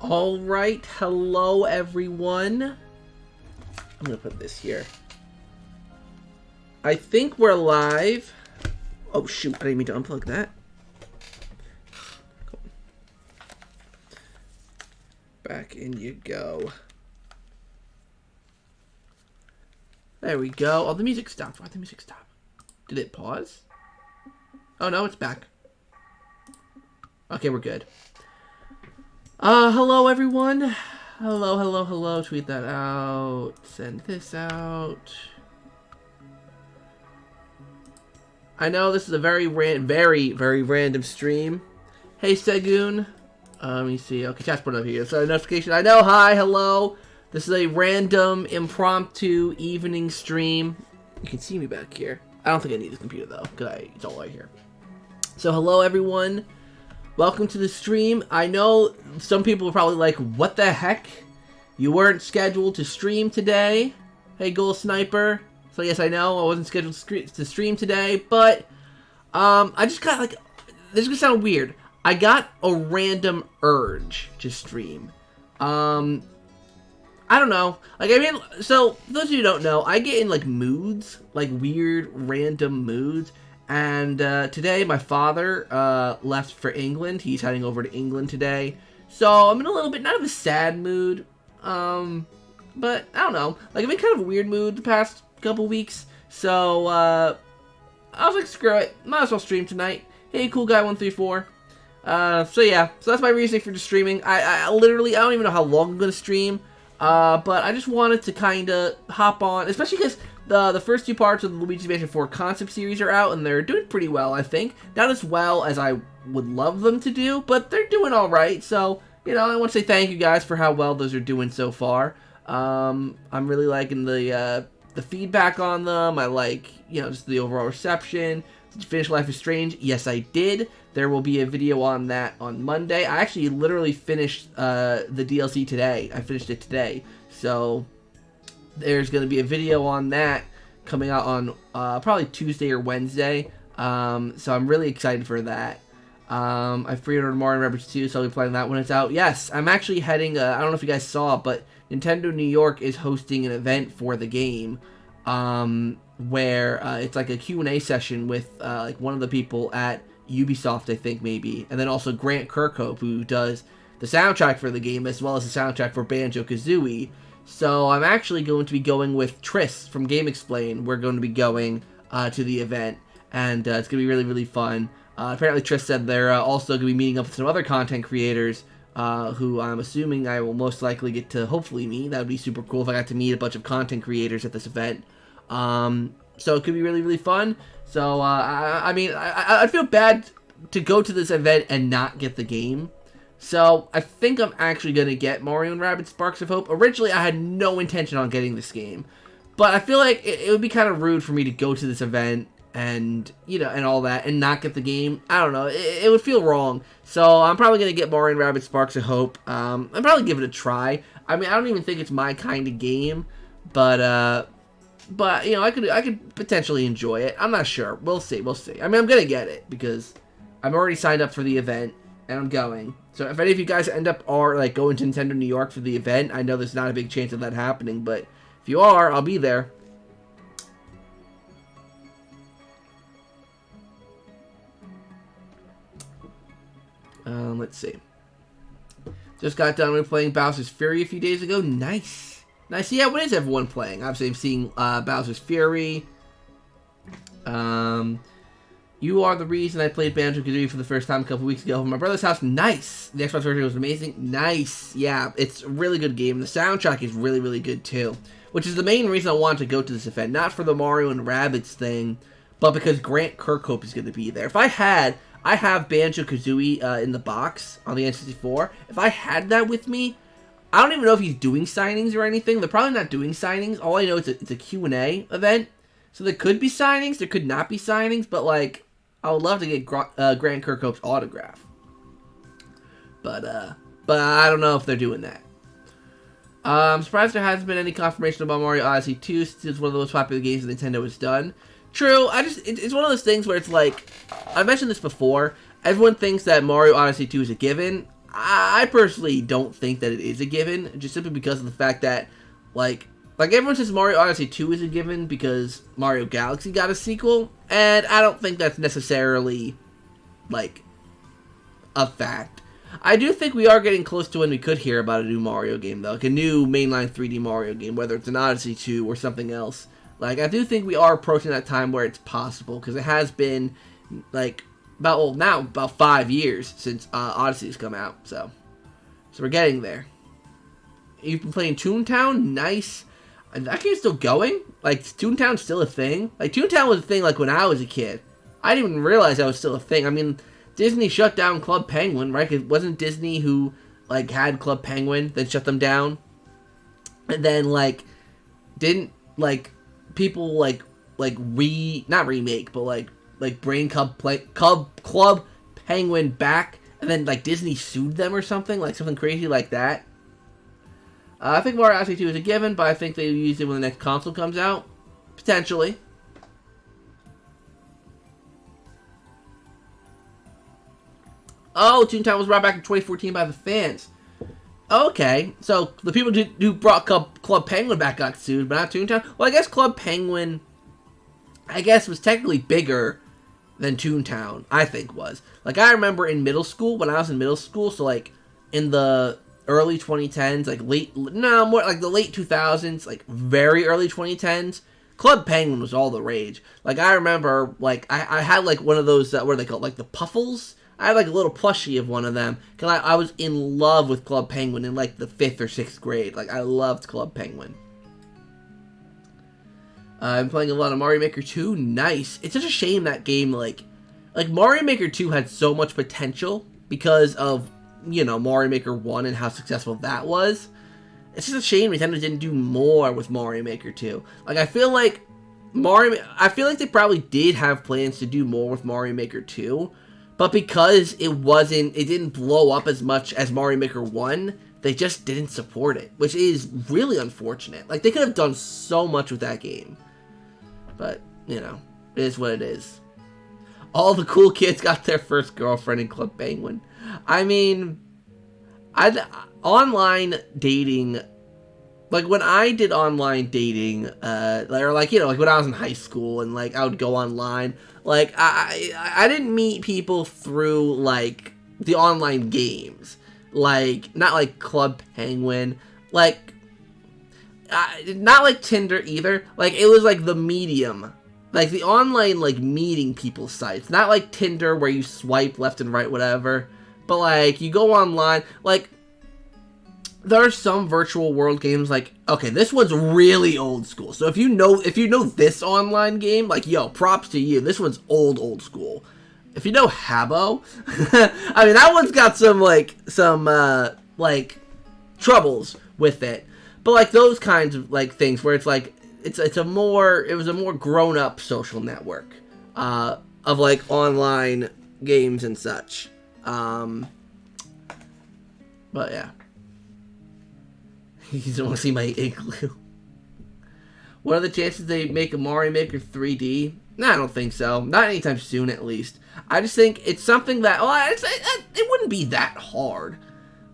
Alright, hello everyone. I'm gonna put this here. I think we're live. Oh shoot, I didn't mean to unplug that. Back in you go. There we go. Oh, the music stopped. Why'd the music stop? Did it pause? Oh no, it's back. Okay, we're good. Hello everyone. Hello. Tweet that out. Send this out. I know this is a very random stream. Hey Segun. Let me see. Okay, chat's put up here. So notification. I know. Hi. Hello. This is a random impromptu evening stream. You can see me back here. I don't think I need the computer though, because it's all right here. So hello everyone. Welcome to the stream. I know some people are probably like, what the heck? You weren't scheduled to stream today. Hey, Goal Sniper. So yes, I know I wasn't scheduled to stream today, but I just got like, this is gonna sound weird. I got a random urge to stream. I don't know. Like, I mean, so those of you who don't know, I get in like moods, like weird random moods. And today, my father left for England. He's heading over to England today. So I'm in a little bit, not of a sad mood, but I don't know. Like, I've been kind of a weird mood the past couple weeks. So I was like, screw it. Might as well stream tonight. Hey, cool guy 134. So yeah, so that's my reasoning for just streaming. I literally, I don't even know how long I'm going to stream. But I just wanted to kind of hop on, especially because the first two parts of the Luigi's Mansion 4 concept series are out, and they're doing pretty well, I think. Not as well as I would love them to do, but they're doing alright, so, you know, I want to say thank you guys for how well those are doing so far. I'm really liking the feedback on them. I like, you know, just the overall reception. Did you finish Life is Strange? Yes, I did. There will be a video on that on Monday. I actually literally finished the DLC today. I finished it today, so there's going to be a video on that coming out on probably Tuesday or Wednesday. So I'm really excited for that. I pre-ordered Mario & Rabbids 2, so I'll be playing that when it's out. Yes, I'm actually heading, I don't know if you guys saw, but Nintendo New York is hosting an event for the game, where it's like a Q&A session with like one of the people at Ubisoft, I think, maybe, and then also Grant Kirkhope, who does the soundtrack for the game, as well as the soundtrack for Banjo-Kazooie. So I'm actually going to be going with Triss from Game Explain. We're going to be going to the event, and it's going to be really, really fun. Apparently Triss said they're also going to be meeting up with some other content creators, who I'm assuming I will most likely get to hopefully meet. That would be super cool if I got to meet a bunch of content creators at this event. So it could be really, really fun. So, I mean, I'd feel bad to go to this event and not get the game. So, I think I'm actually going to get Mario & Rabbids Sparks of Hope. Originally, I had no intention on getting this game. But I feel like it would be kind of rude for me to go to this event and, you know, and all that, and not get the game. I don't know. It would feel wrong. So, I'm probably going to get Mario & Rabbids Sparks of Hope. I'll probably give it a try. I mean, I don't even think it's my kind of game. But you know, I could potentially enjoy it. I'm not sure. We'll see. I mean, I'm gonna get it because I'm already signed up for the event and I'm going. So if any of you guys end up like going to Nintendo New York for the event, I know there's not a big chance of that happening, but if you are, I'll be there. Let's see. Just got done with playing Bowser's Fury a few days ago. Nice. Yeah, what is everyone playing? Obviously, I'm seeing Bowser's Fury. You are the reason I played Banjo-Kazooie for the first time a couple weeks ago. My brother's house, nice. The Xbox version was amazing. Nice. Yeah, it's a really good game. The soundtrack is really, really good, too. Which is the main reason I wanted to go to this event. Not for the Mario & Rabbids thing, but because Grant Kirkhope is going to be there. I have Banjo-Kazooie in the box on the N64. If I had that with me, I don't even know if he's doing signings or anything. They're probably not doing signings. All I know is it's a Q&A event. So there could be signings, there could not be signings, but like, I would love to get Grant Kirkhope's autograph. But I don't know if they're doing that. I'm surprised there hasn't been any confirmation about Mario Odyssey 2, since it's one of the most popular games that Nintendo has done. True, it's one of those things where it's like, I mentioned this before, everyone thinks that Mario Odyssey 2 is a given. I personally don't think that it is a given, just simply because of the fact that, like everyone says Mario Odyssey 2 is a given because Mario Galaxy got a sequel, and I don't think that's necessarily, like, a fact. I do think we are getting close to when we could hear about a new Mario game, though, like a new mainline 3D Mario game, whether it's an Odyssey 2 or something else. Like, I do think we are approaching that time where it's possible, because it has been, like, about 5 years since Odyssey's come out, so we're getting there. You've been playing Toontown? Nice. And that game's still going? Like, Toontown's still a thing? Like, Toontown was a thing, like, when I was a kid. I didn't even realize that was still a thing. I mean, Disney shut down Club Penguin, right? 'Cause it wasn't Disney who, like, had Club Penguin, then shut them down? And then, like, didn't, like, people, not remake, but, like, bring Club Penguin back, and then, like, Disney sued them or something? Like, something crazy like that? I think Mario Odyssey 2 is a given, but I think they'll use it when the next console comes out. Potentially. Oh, Toontown was brought back in 2014 by the fans. Okay, so the people who brought Club Penguin back got sued, but not Toontown? Well, I guess Club Penguin, was technically bigger than Toontown, I think was. Like, I remember in middle school, when I was in middle school, so, like, in the early 2010s, more like the late 2000s, like, very early 2010s, Club Penguin was all the rage. Like, I remember, like, I had, like, one of those, what are they called, like, the Puffles? I had, like, a little plushie of one of them, because I was in love with Club Penguin in, like, the 5th or 6th grade. Like, I loved Club Penguin. I'm playing a lot of Mario Maker 2. Nice. It's such a shame that game, like Mario Maker 2 had so much potential because of, you know, Mario Maker 1 and how successful that was. It's just a shame Nintendo didn't do more with Mario Maker 2. Like, I feel like they probably did have plans to do more with Mario Maker 2, but because it didn't blow up as much as Mario Maker 1, they just didn't support it, which is really unfortunate. Like, they could have done so much with that game. But, you know, it is what it is. All the cool kids got their first girlfriend in Club Penguin. I mean, online dating, like, when I did online dating, or, like, you know, like, when I was in high school and, like, I would go online, like, I didn't meet people through, like, the online games. Like, not like Club Penguin, like, not like Tinder either. Like, it was like the medium, like the online, like, meeting people sites. Not like Tinder where you swipe left and right, whatever. But, like, you go online, like, there are some virtual world games, like, okay, this one's really old school. So if you know this online game, like, yo, props to you. This one's old school. If you know Habbo, I mean, that one's got some troubles with it. But, like, those kinds of, like, things where it's, like, it was a more grown-up social network, of, like, online games and such. But, yeah. You just want to see my igloo. What are the chances they make a Mario Maker 3D? No, I don't think so. Not anytime soon, at least. I just think it's something that, it wouldn't be that hard.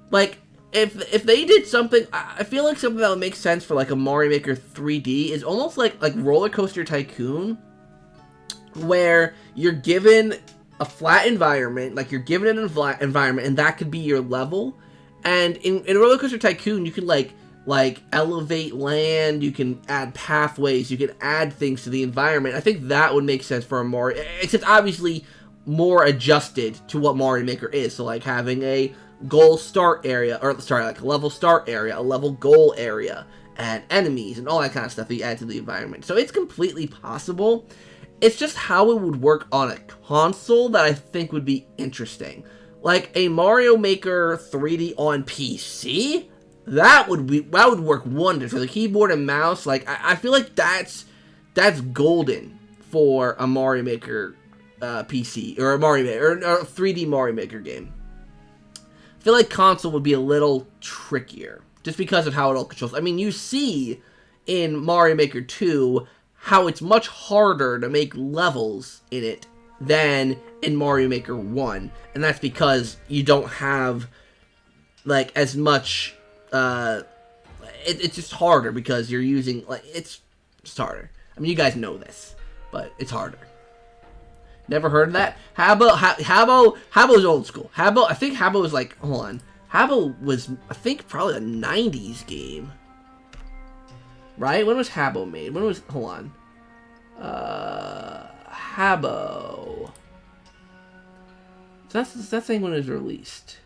Like, if they did something, I feel like something that would make sense for, like, a Mario Maker 3D is almost like Roller Coaster Tycoon, where you're given a flat environment, like, you're given an environment, and that could be your level. And in Roller Coaster Tycoon, you can, like elevate land, you can add pathways, you can add things to the environment. I think that would make sense for a Mario, except obviously more adjusted to what Mario Maker is. So, like, having a goal start area, like a level start area, a level goal area, and enemies, and all that kind of stuff that you add to the environment. So it's completely possible. It's just how it would work on a console that I think would be interesting. Like, a Mario Maker 3D on PC? That would work wonders with a keyboard and mouse. Like, I feel like that's golden for a Mario Maker PC, or a Mario Maker, or a 3D Mario Maker game. I feel like console would be a little trickier, just because of how it all controls. I mean, you see in Mario Maker 2 how it's much harder to make levels in it than in Mario Maker 1, and that's because you don't have like as much. It's just harder because you're using like it's just harder. I mean, you guys know this, but it's harder. Never heard of that? Habbo's old school. I think Habbo was like, hold on. Habbo was, I think, probably a 90s game. Right? When was Habbo made? Hold on. Habbo. So that's saying when it was released.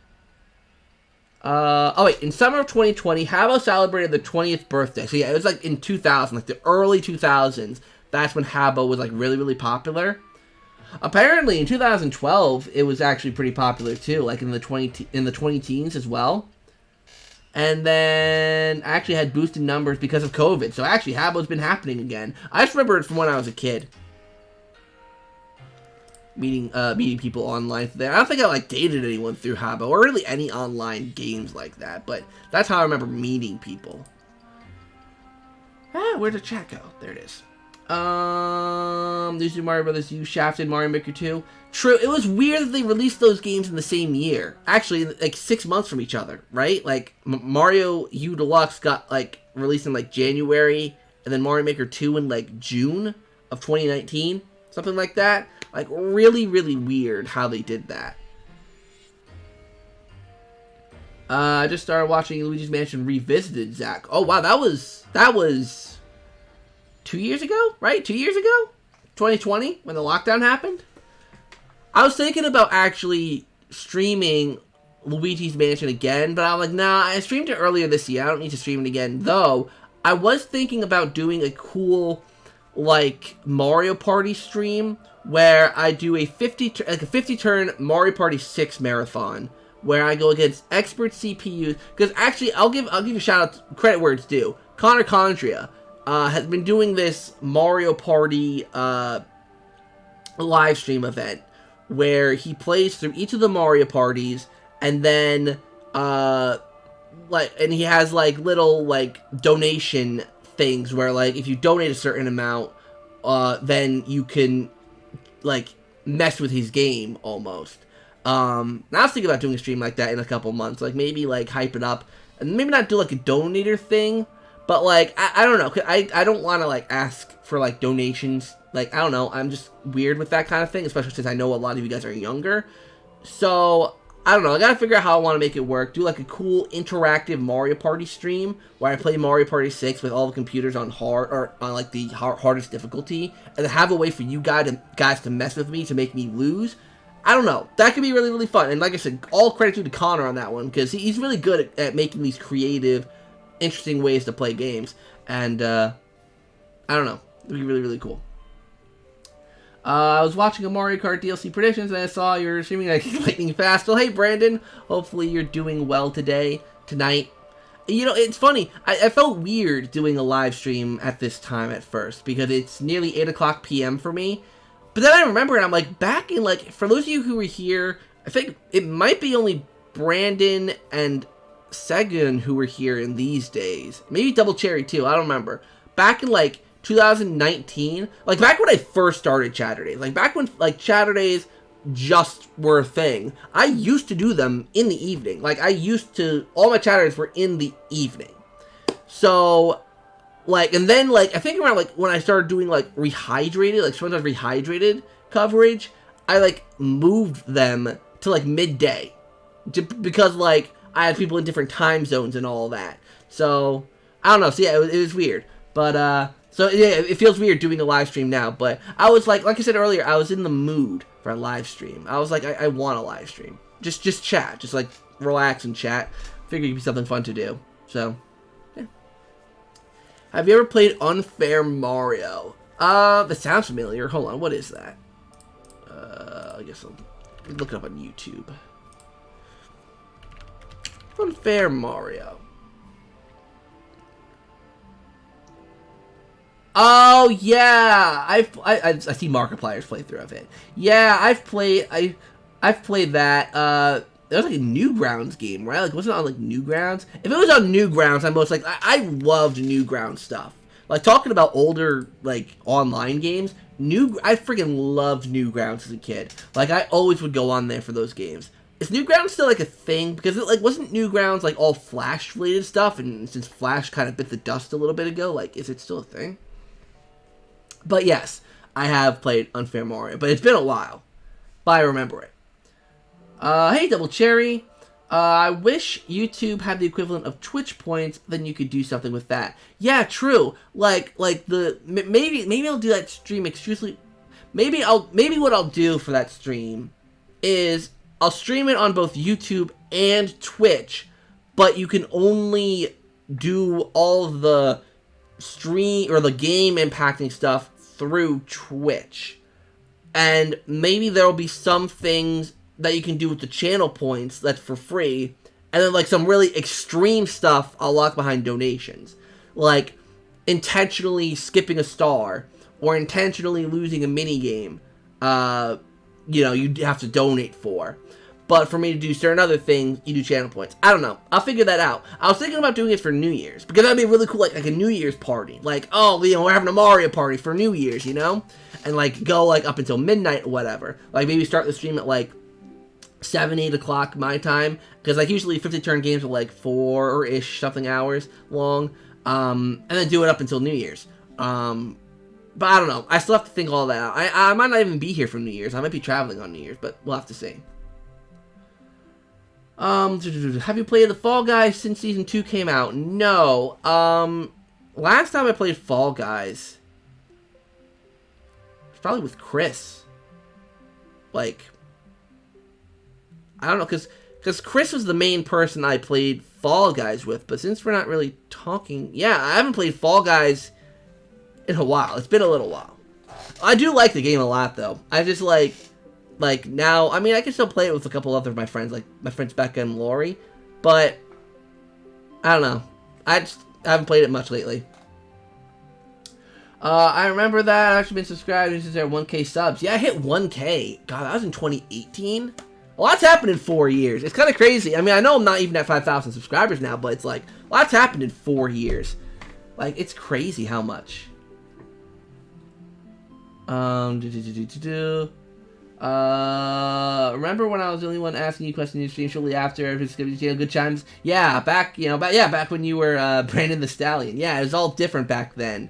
Oh wait, in summer of 2020, Habbo celebrated their 20th birthday. So yeah, it was like in 2000, like the early 2000s. That's when Habbo was like really, really popular. Apparently, in 2012, it was actually pretty popular too, like in the 20 teens as well. And then actually had boosted numbers because of COVID. So actually, Habbo's been happening again. I just remember it from when I was a kid. Meeting people online there. I don't think I like dated anyone through Habbo or really any online games like that, but that's how I remember meeting people. Ah, where'd the chat go? There it is. New Super Mario Brothers U, Shafted, Mario Maker 2. True, it was weird that they released those games in the same year. Actually, like 6 months from each other, right? Like Mario U Deluxe got like released in like January, and then Mario Maker 2 in like June of 2019, something like that. Like, really, really weird how they did that. I just started watching Luigi's Mansion Revisited, Zach. Oh, wow, that was 2 years ago, right? 2 years ago? 2020, when the lockdown happened? I was thinking about actually streaming Luigi's Mansion again, but I'm like, nah, I streamed it earlier this year. I don't need to stream it again. Though, I was thinking about doing a cool, like, Mario Party stream where I do a 50-turn Mario Party 6 marathon, where I go against expert CPUs. Because actually, I'll give a shout out, credit where it's due. Connor Condria has been doing this Mario Party live stream event where he plays through each of the Mario parties, and then and he has like little like donation things where like if you donate a certain amount, then you can like mess with his game almost. I was thinking about doing a stream like that in a couple months, like maybe like hype it up and maybe not do like a donator thing, but like I don't know, 'cause I don't want to like ask for like donations. Like I don't know, I'm just weird with that kind of thing, especially since I know a lot of you guys are younger. So I don't know, I gotta figure out how I want to make it work. Do like a cool interactive Mario Party stream where I play Mario Party 6 with all the computers on hard, or on like the hardest difficulty, and then have a way for you guys to mess with me to make me lose. I don't know, that could be really, really fun. And like I said, all credit to Connor on that one, because he's really good at making these creative, interesting ways to play games. And I don't know, it'd be really, really cool. I was watching a Mario Kart DLC predictions, and I saw you're streaming like lightning fast. Well, hey, Brandon. Hopefully you're doing well tonight. You know, it's funny. I felt weird doing a live stream at this time at first, because it's nearly 8 o'clock p.m. for me. But then I remember, and I'm like, back in, like, for those of you who were here, I think it might be only Brandon and Segun who were here in these days. Maybe Double Cherry, too. I don't remember. Back in, like, 2019, like back when I first started Chaturdays, like back when like Chaturdays just were a thing, I used to do them in the evening. Like all my Chaturdays were in the evening. So like, and then like I think around like when I started doing like Rehydrated, like sometimes Rehydrated coverage, I like moved them to like midday because like I had people in different time zones and all that. So I don't know. So yeah, it was weird, but so, yeah, it feels weird doing a live stream now, but I was like I said earlier, I was in the mood for a live stream. I was like, I want a live stream. Just chat. Just, like, relax and chat. Figured it'd be something fun to do. So, yeah. Have you ever played Unfair Mario? That sounds familiar. Hold on, what is that? I guess I'll look it up on YouTube. Unfair Mario. Oh yeah, I see Markiplier's playthrough of it. Yeah, I've played that. It was like a Newgrounds game, right? Like, wasn't it on like Newgrounds? If it was on Newgrounds, I'm most like I loved Newgrounds stuff. Like talking about older like online games, I freaking loved Newgrounds as a kid. Like I always would go on there for those games. is Newgrounds still like a thing? Because it like wasn't Newgrounds like all Flash related stuff, and since Flash kind of bit the dust a little bit ago, like is it still a thing? But yes, I have played Unfair Mario, but it's been a while, but I remember it. Hey Double Cherry, I wish YouTube had the equivalent of Twitch points, then you could do something with that. Yeah, true. Like maybe I'll do that stream exclusively. Maybe what I'll do for that stream is I'll stream it on both YouTube and Twitch, but you can only do all of the stream or the game impacting stuff through Twitch. And maybe there'll be some things that you can do with the channel points that's for free, and then like some really extreme stuff I'll lock behind donations. Like intentionally skipping a star or intentionally losing a mini game, you have to donate for. But for me to do certain other things, you do channel points. I don't know. I'll figure that out. I was thinking about doing it for New Year's, because that'd be really cool, like a New Year's party. Like, oh, we're having a Mario party for New Year's, And like go like up until midnight or whatever. Like maybe start the stream at like 7, 8 o'clock my time, because like usually 50-turn games are like 4-ish something hours long, and then do it up until New Year's. But I don't know. I still have to think all that out. I might not even be here for New Year's. I might be traveling on New Year's, but we'll have to see. Have you played the Fall Guys since Season 2 came out? No. Last time I played Fall Guys was probably with Chris. Like, I don't know, because Chris was the main person I played Fall Guys with, but since we're not really talking... Yeah, I haven't played Fall Guys in a while. It's been a little while. I do like the game a lot, though. I just like now, I mean, I can still play it with a couple other of my friends, like my friends Becca and Lori, but I don't know. I haven't played it much lately. I remember that. I've actually been subscribed since there 1K subs. Yeah, I hit 1K. God, that was in 2018. A lot's happened in 4 years. It's kind of crazy. I mean, I know I'm not even at 5,000 subscribers now, but it's like, a lot's happened in 4 years. Like, it's crazy how much. Remember when I was the only one asking you questions in your stream shortly after good times? Yeah, back when you were Brandon the Stallion. Yeah, it was all different back then.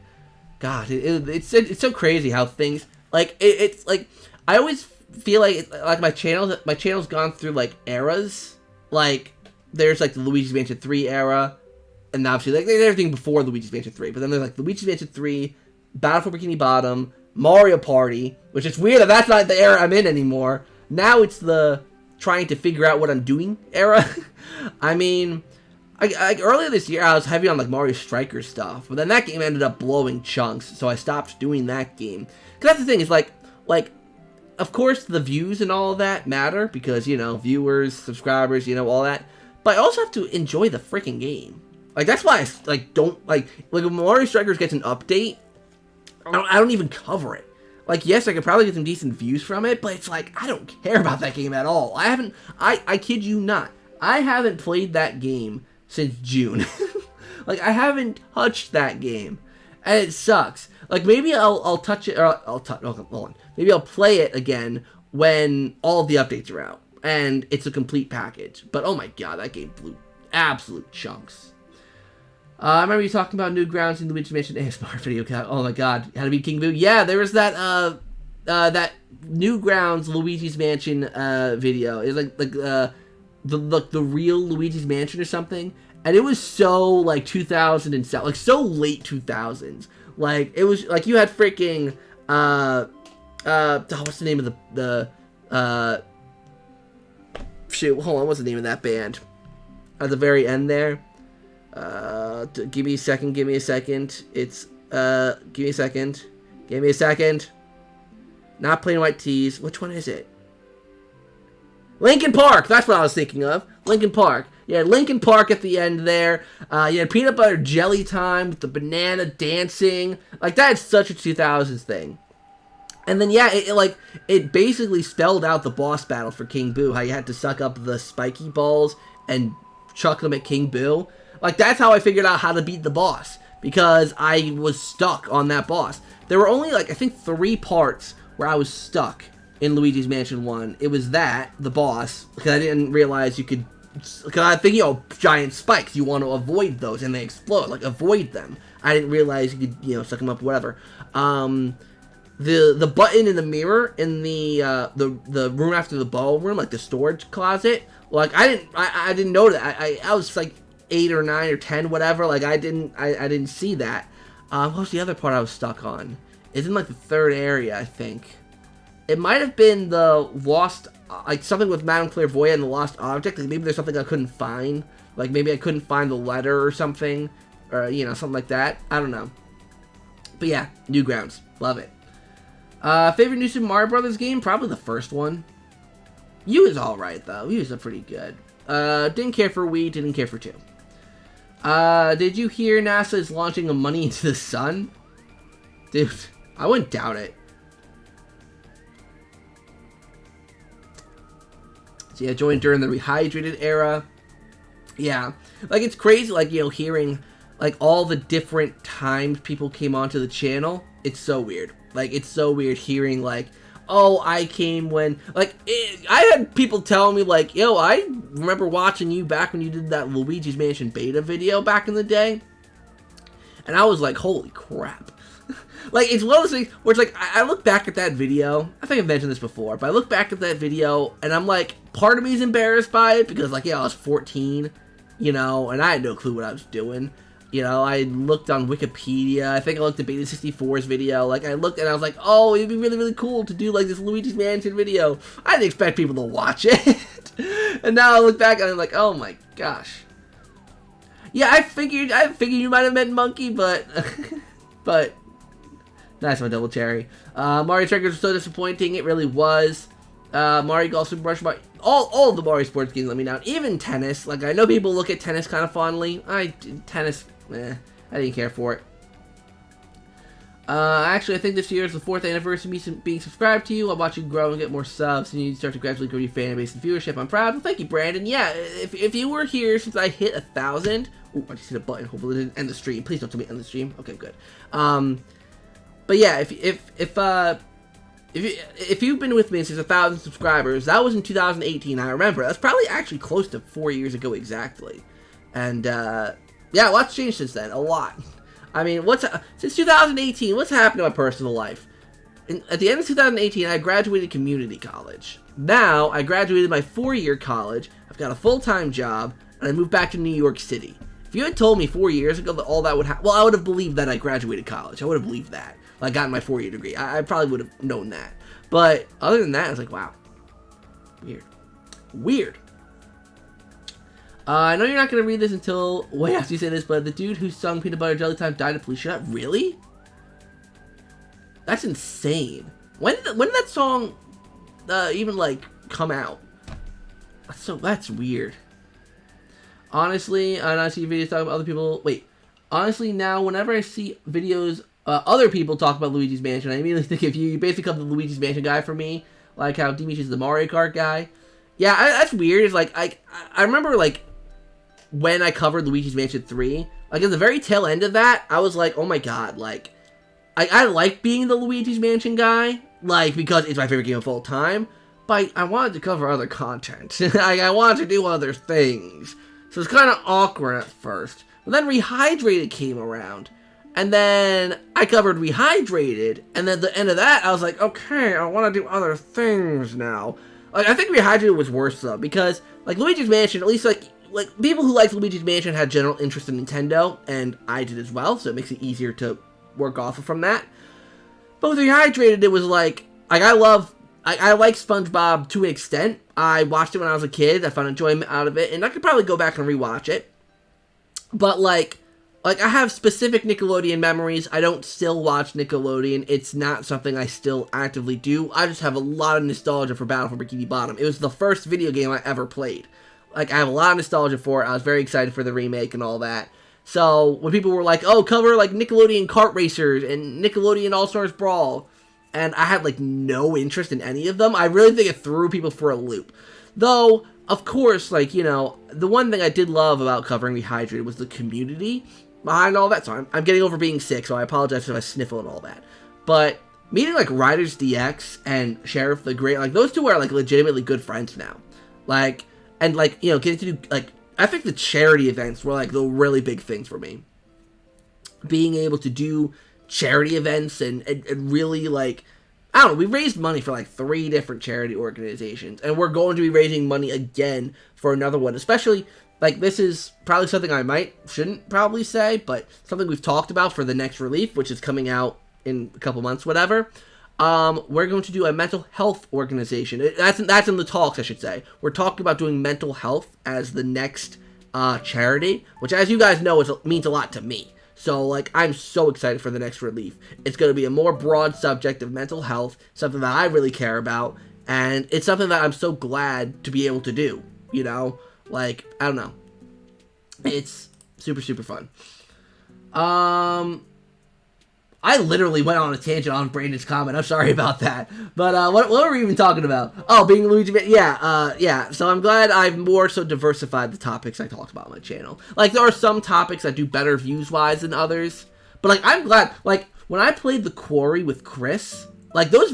God, it's so crazy how things like it's like I always feel like my channel's gone through like eras. Like there's like the Luigi's Mansion 3 era, and obviously like there's everything before Luigi's Mansion 3. But then there's like Luigi's Mansion 3, Battle for Bikini Bottom, Mario Party, which is weird that that's not the era I'm in anymore. Now it's the trying to figure out what I'm doing era. I mean, I earlier this year I was heavy on like Mario Strikers stuff, but then that game ended up blowing chunks, so I stopped doing that game. Cause that's the thing, is like of course the views and all of that matter, because viewers, subscribers, all that. But I also have to enjoy the freaking game. Like that's why I don't like when Mario Strikers gets an update. I don't even cover it. Like, yes, I could probably get some decent views from it, but it's like, I don't care about that game at all. I kid you not, I haven't played that game since June. Like, I haven't touched that game, and it sucks. Like, maybe I'll touch it, or hold on. Maybe I'll play it again when all of the updates are out, and it's a complete package. But, oh my god, that game blew absolute chunks. I remember you talking about Newgrounds in the Luigi's Mansion ASMR video. Oh my god, how to beat King Boo. Yeah, there was that that Newgrounds Luigi's Mansion video. It was the real Luigi's Mansion or something, and it was so like 2007, like so late 2000s. Like it was like you had freaking what's the name of the shoot? Hold on, what's the name of that band? At the very end there. Give me a second. It's, give me a second. Not Plain White Tees. Which one is it? Linkin Park! That's what I was thinking of. Linkin Park. Yeah, Linkin Park at the end there. You had Peanut Butter Jelly Time with the banana dancing. Like, that's such a 2000s thing. And then, yeah, it basically spelled out the boss battle for King Boo. How you had to suck up the spiky balls and chuck them at King Boo. Like, that's how I figured out how to beat the boss, because I was stuck on that boss. There were only, like, I think 3 parts where I was stuck, in Luigi's Mansion 1. It was that, the boss, because I didn't realize you could, because I think, you know, giant spikes, you want to avoid those, and they explode, like, avoid them. I didn't realize you could, you know, suck them up, whatever. The button in the mirror in the room after the ballroom, like the storage closet, like, I didn't know that. I was, like, 8 or 9 or 10, whatever, like, I didn't see that. What was the other part I was stuck on? It's in, like, the third area, I think. It might have been the lost, like, something with Madame Clairvoyant and the lost object. Like, maybe there's something I couldn't find. Like, maybe I couldn't find the letter or something. Or, you know, something like that. I don't know. But yeah, Newgrounds. Love it. Favorite New Super Mario Brothers game? Probably the first one. U is alright, though. U is pretty good. Didn't care for Wii, didn't care for 2. Did you hear NASA is launching a money into the sun? Dude, I wouldn't doubt it. So yeah, joined during the Rehydrated era. Yeah, like, it's crazy, like, you know, hearing, like, all the different times people came onto the channel. It's so weird. Like, it's so weird hearing, like, oh, I came when, like, I had people telling me, like, yo, I remember watching you back when you did that Luigi's Mansion beta video back in the day. And I was like, holy crap. Like, it's one of those things where it's like, I look back at that video, I think I've mentioned this before, but I look back at that video, and I'm like, part of me is embarrassed by it, because, like, yeah, I was 14, you know, and I had no clue what I was doing. You know, I looked on Wikipedia, I think I looked at Beta 64's video, like, I looked and I was like, oh, it'd be really, really cool to do, like, this Luigi's Mansion video. I didn't expect people to watch it. And now I look back and I'm like, oh my gosh. Yeah, I figured you might have meant Monkey, but, but, nice one, Double Cherry. Mario Strikers was so disappointing, it really was. Mario Golf, Super Rush, all of the Mario sports games let me down. Even tennis, like, I know people look at tennis kind of fondly. Tennis, I didn't care for it. Actually, I think this year is the 4th anniversary of me being subscribed to you. I'll watch you grow and get more subs, and you start to gradually grow your fan base and viewership. I'm proud. Well, thank you, Brandon. Yeah, if you were here since I hit 1,000, oh, I just hit a button. Hopefully, it didn't end the stream. Please don't tell me end the stream. Okay, good. But yeah, if you've been with me since 1,000 subscribers, that was in 2018. I remember that's probably actually close to 4 years ago exactly, and yeah, a lot's changed since then. A lot. I mean, since 2018? What's happened to my personal life? At the end of 2018, I graduated community college. Now I graduated my 4-year college. I've got a full-time job, and I moved back to New York City. If you had told me 4 years ago that all that would happen, well, I would have believed that I graduated college. I would have believed that. I got my 4-year degree. I probably would have known that. But other than that, I was like, wow. Weird. Weird. I know you're not going to read this until way after you say this, but the dude who sung Peanut Butter Jelly Time died of police shot. Really? That's insane. When did that song even, like, come out? That's weird. Honestly, I see videos talking about other people. Wait. Honestly, now, whenever I see videos other people talk about Luigi's Mansion, I immediately think of you. You basically become the Luigi's Mansion guy for me, like how Dimish is the Mario Kart guy. Yeah, that's weird. It's like I remember, like, when I covered Luigi's Mansion 3, like at the very tail end of that, I was like, oh my god, like I like being the Luigi's Mansion guy, like, because it's my favorite game of all time. But I wanted to cover other content. I wanted to do other things, so it's kind of awkward at first. But then Rehydrated came around. And then I covered Rehydrated, and then at the end of that, I was like, okay, I want to do other things now. Like, I think Rehydrated was worse, though, because, like, Luigi's Mansion, at least, like people who liked Luigi's Mansion had general interest in Nintendo, and I did as well, so it makes it easier to work off of from that. But with Rehydrated, it was like I like SpongeBob to an extent. I watched it when I was a kid, I found enjoyment out of it, and I could probably go back and rewatch it. But, like, I have specific Nickelodeon memories. I don't still watch Nickelodeon. It's not something I still actively do. I just have a lot of nostalgia for Battle for Bikini Bottom. It was the first video game I ever played. Like, I have a lot of nostalgia for it. I was very excited for the remake and all that. So, when people were like, oh, cover, like, Nickelodeon Kart Racers and Nickelodeon All-Stars Brawl, and I had, like, no interest in any of them, I really think it threw people for a loop. Though, of course, like, you know, the one thing I did love about covering Rehydrated was the community behind all that. So I'm getting over being sick, so I apologize if I sniffle and all that. But meeting like Riders DX and Sheriff the Great, like those two are like legitimately good friends now. Like, and like, you know, getting to do like, I think the charity events were like the really big things for me. Being able to do charity events and really like, I don't know, we raised money for like 3 different charity organizations, and we're going to be raising money again for another one, especially, like, this is probably something I shouldn't probably say, but something we've talked about for the next relief, which is coming out in a couple months, whatever. We're going to do a mental health organization. That's in the talks, I should say. We're talking about doing mental health as the next charity, which, as you guys know, means a lot to me. So, like, I'm so excited for the next relief. It's going to be a more broad subject of mental health, something that I really care about, and it's something that I'm so glad to be able to do, you know? Like, I don't know. It's super, super fun. I literally went on a tangent on Brandon's comment. I'm sorry about that. But what were we even talking about? Oh, being Luigi. Yeah. So I'm glad I've more so diversified the topics I talked about on my channel. Like, there are some topics that do better views-wise than others. But, like, I'm glad. Like, when I played The Quarry with Chris, like, those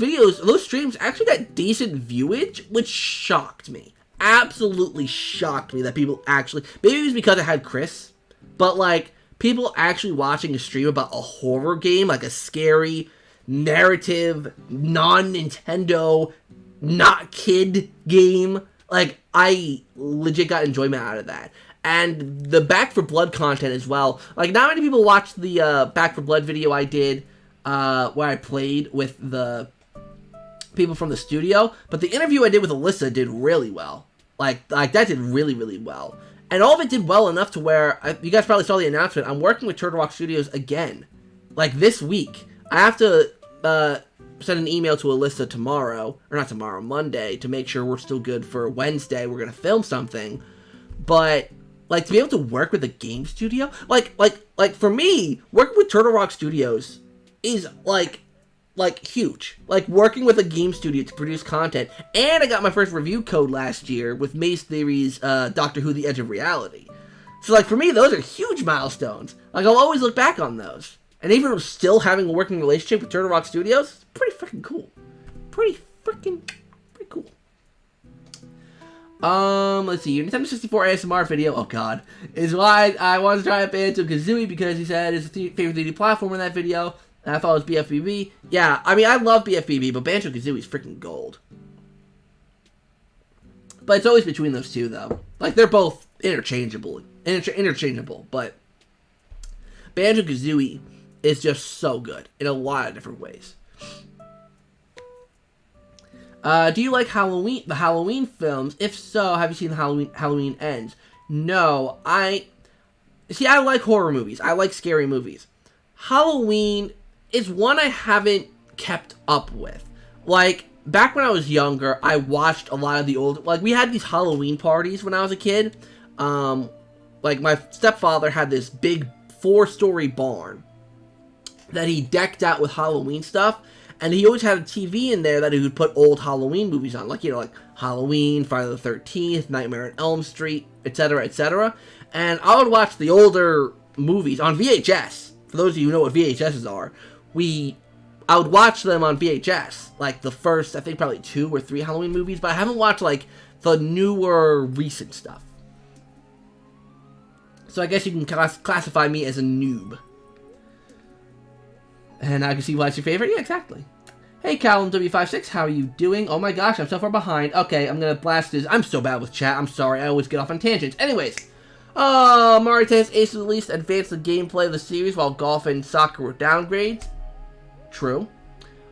streams actually got decent viewage, which shocked me. Absolutely shocked me that people actually... Maybe it was because I had Chris, but, like... People actually watching a stream about a horror game, like a scary, narrative, non-Nintendo, not kid game. Like, I legit got enjoyment out of that. And the Back 4 Blood content as well. Like, not many people watched the Back 4 Blood video I did, where I played with the people from the studio. But the interview I did with Alyssa did really well. Like that did really, really well. And all of it did well enough to where, you guys probably saw the announcement, I'm working with Turtle Rock Studios again. Like, this week. I have to send an email to Alyssa tomorrow, or not tomorrow, Monday, to make sure we're still good for Wednesday. We're going to film something. But, like, to be able to work with a game studio, like, for me, working with Turtle Rock Studios is, like, huge. Like, working with a game studio to produce content. And I got my first review code last year with Maze Theory's Doctor Who: The Edge of Reality. So, like, for me, those are huge milestones. Like, I'll always look back on those. And even still having a working relationship with Turtle Rock Studios, it's pretty freaking cool. Pretty cool. Let's see. Your Nintendo 64 ASMR video, oh god, is why I wanted to try out Banjo-Kazooie, because he said it's his favorite 3D platform in that video. And I thought it was BFBB. Yeah, I mean, I love BFBB, but Banjo-Kazooie is freaking gold. But it's always between those two, though. Like, they're both interchangeable, but Banjo-Kazooie is just so good in a lot of different ways. Do you like the Halloween films? If so, have you seen Halloween Ends? No, I like horror movies. I like scary movies. Halloween is one I haven't kept up with. Like, back when I was younger, I watched a lot of the old... Like, we had these Halloween parties when I was a kid. Like, my stepfather had this big 4-story barn that he decked out with Halloween stuff. And he always had a TV in there that he would put old Halloween movies on. Like, you know, like Halloween, Friday the 13th, Nightmare on Elm Street, etc., etc. And I would watch the older movies on VHS. For those of you who know what VHSs are, I would watch them on VHS, like the first, I think probably 2 or 3 Halloween movies, but I haven't watched, like, the newer, recent stuff. So I guess you can classify me as a noob. And I can see why it's your favorite. Yeah, exactly. Hey, Callum W56, how are you doing? Oh my gosh, I'm so far behind. Okay, I'm gonna blast this. I'm so bad with chat. I'm sorry, I always get off on tangents. Anyways. Mario Tennis Ace of the Least advanced the gameplay of the series while golf and soccer were downgrades. True.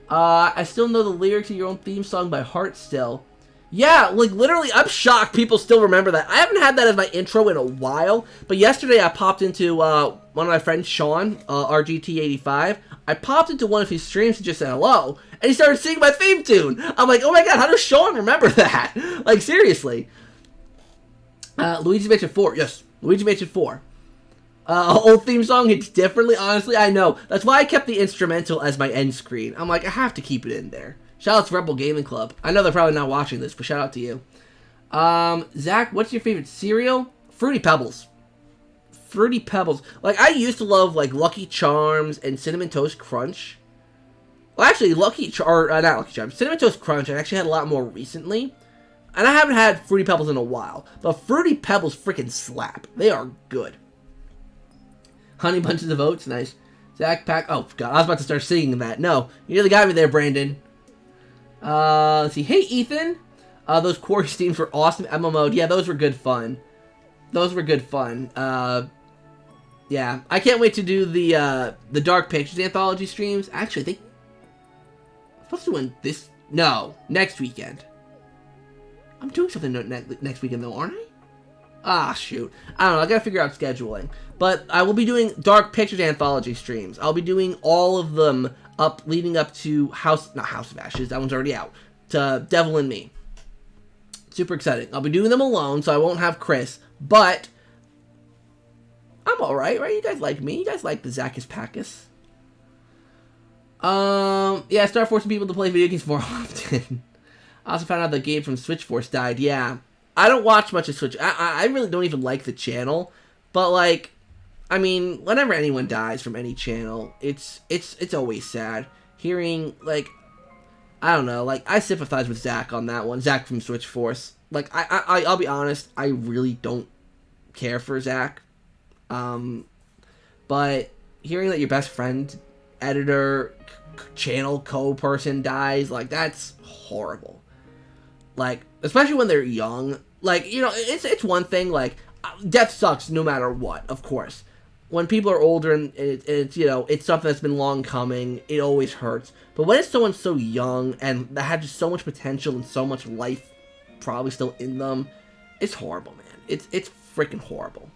I still know the lyrics of your own theme song by heart still. Yeah, like, literally, I'm shocked people still remember that. I haven't had that as my intro in a while, but yesterday I popped into, one of my friends, Sean, RGT85. I popped into one of his streams and just said hello, and he started singing my theme tune. I'm like, oh my god, how does Sean remember that? Like, seriously. Luigi Mansion 4, yes. Luigi Mansion 4. Old theme song hits differently, honestly, I know. That's why I kept the instrumental as my end screen. I'm like, I have to keep it in there. Shout out to RebelGamingClub. I know they're probably not watching this, but shout out to you. Zach, what's your favorite cereal? Fruity Pebbles. Fruity Pebbles. Like, I used to love, like, Lucky Charms and Cinnamon Toast Crunch. Well, actually, not Lucky Charms. Cinnamon Toast Crunch, I actually had a lot more recently. And I haven't had Fruity Pebbles in a while. But Fruity Pebbles freaking slap. They are good. Honey Bunches of Oats, nice. ZakPak, oh god, I was about to start singing that. No, you nearly got me there, Brandon. Let's see. Hey, Ethan. Those Quarry Steams were awesome. MMO, yeah, those were good fun. Those were good fun. Yeah, I can't wait to do the Dark Pictures Anthology streams. Actually, I think I'm supposed to win this. No, next weekend. I'm doing something next weekend though, aren't I? Ah, shoot. I don't know. I gotta figure out scheduling. But I will be doing Dark Pictures Anthology streams. I'll be doing all of them leading up to not House of Ashes. That one's already out. To Devil and Me. Super exciting. I'll be doing them alone, so I won't have Chris. But I'm alright, right? You guys like me. You guys like the Zakis Packus. Yeah, start forcing people to play video games more often. I also found out that Gabe from Switch Force died. Yeah. I don't watch much of Switch. I really don't even like the channel. But, like, I mean, whenever anyone dies from any channel, it's always sad. Hearing, like, I don't know, like, I sympathize with Zach on that one. Zach from Switch Force. Like, I'll be honest, I really don't care for Zach. But hearing that your best friend, editor, channel co-person dies, like, that's horrible. Like, especially when they're young. Like, you know, it's one thing, like, death sucks no matter what, of course. When people are older and it's, you know, it's something that's been long coming, it always hurts. But when it's someone so young and that had just so much potential and so much life probably still in them, it's horrible, man. It's freaking horrible.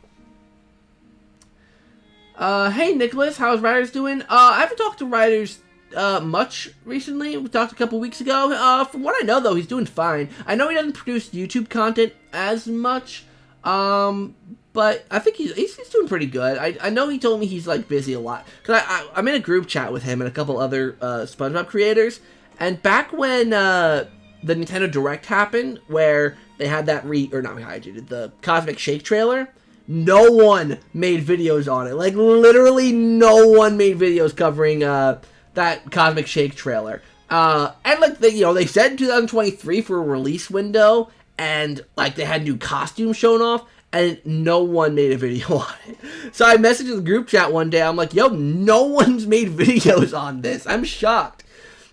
Hey, Nicholas, how's Riders doing? I haven't talked to Riders much recently. We talked a couple weeks ago. From what I know, though, he's doing fine. I know he doesn't produce YouTube content as much, but I think he's doing pretty good. I know he told me he's, like, busy a lot. Because I'm in a group chat with him and a couple other SpongeBob creators, and back when the Nintendo Direct happened, where they had that the Cosmic Shake trailer, no one made videos on it. Like, literally no one made videos covering that Cosmic Shake trailer. And, like, they said 2023 for a release window, and, like, they had new costumes shown off, and no one made a video on it. So I messaged the group chat one day, I'm like, yo, no one's made videos on this. I'm shocked.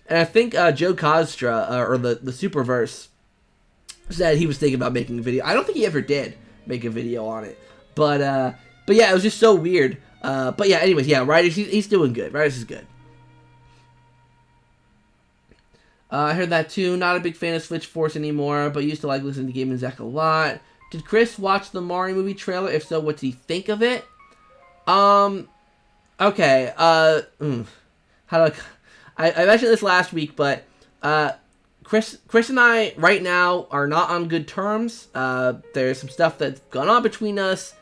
And I think Joe Kostra, or the Superverse, said he was thinking about making a video. I don't think he ever did make a video on it. But yeah, it was just so weird. But yeah, anyways, yeah, Riders, he's doing good. Riders is good. I heard that too. Not a big fan of Switch Force anymore, but used to like listening to Game and Zach a lot. Did Chris watch the Mario movie trailer? If so, what did he think of it? Okay, how do I mentioned this last week, but, Chris and I, right now, are not on good terms. There's some stuff that's gone on between us.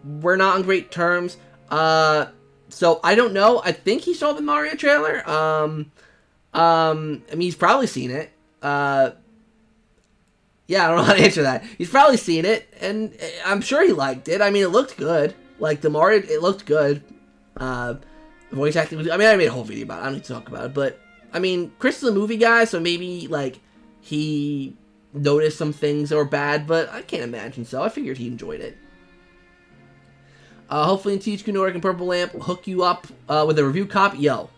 We're not on great terms. So, I don't know. I think he saw the Mario trailer. I mean, he's probably seen it. Yeah, I don't know how to answer that. He's probably seen it, and I'm sure he liked it. I mean, it looked good. Like, the Mario, it looked good. Voice acting, I mean, I made a whole video about it. I don't need to talk about it, but, I mean, Chris is a movie guy, so maybe, like, he noticed some things that were bad, but I can't imagine so. I figured he enjoyed it. Hopefully in THQ Nordic and Purple Lamp will hook you up with a review copy. Yo,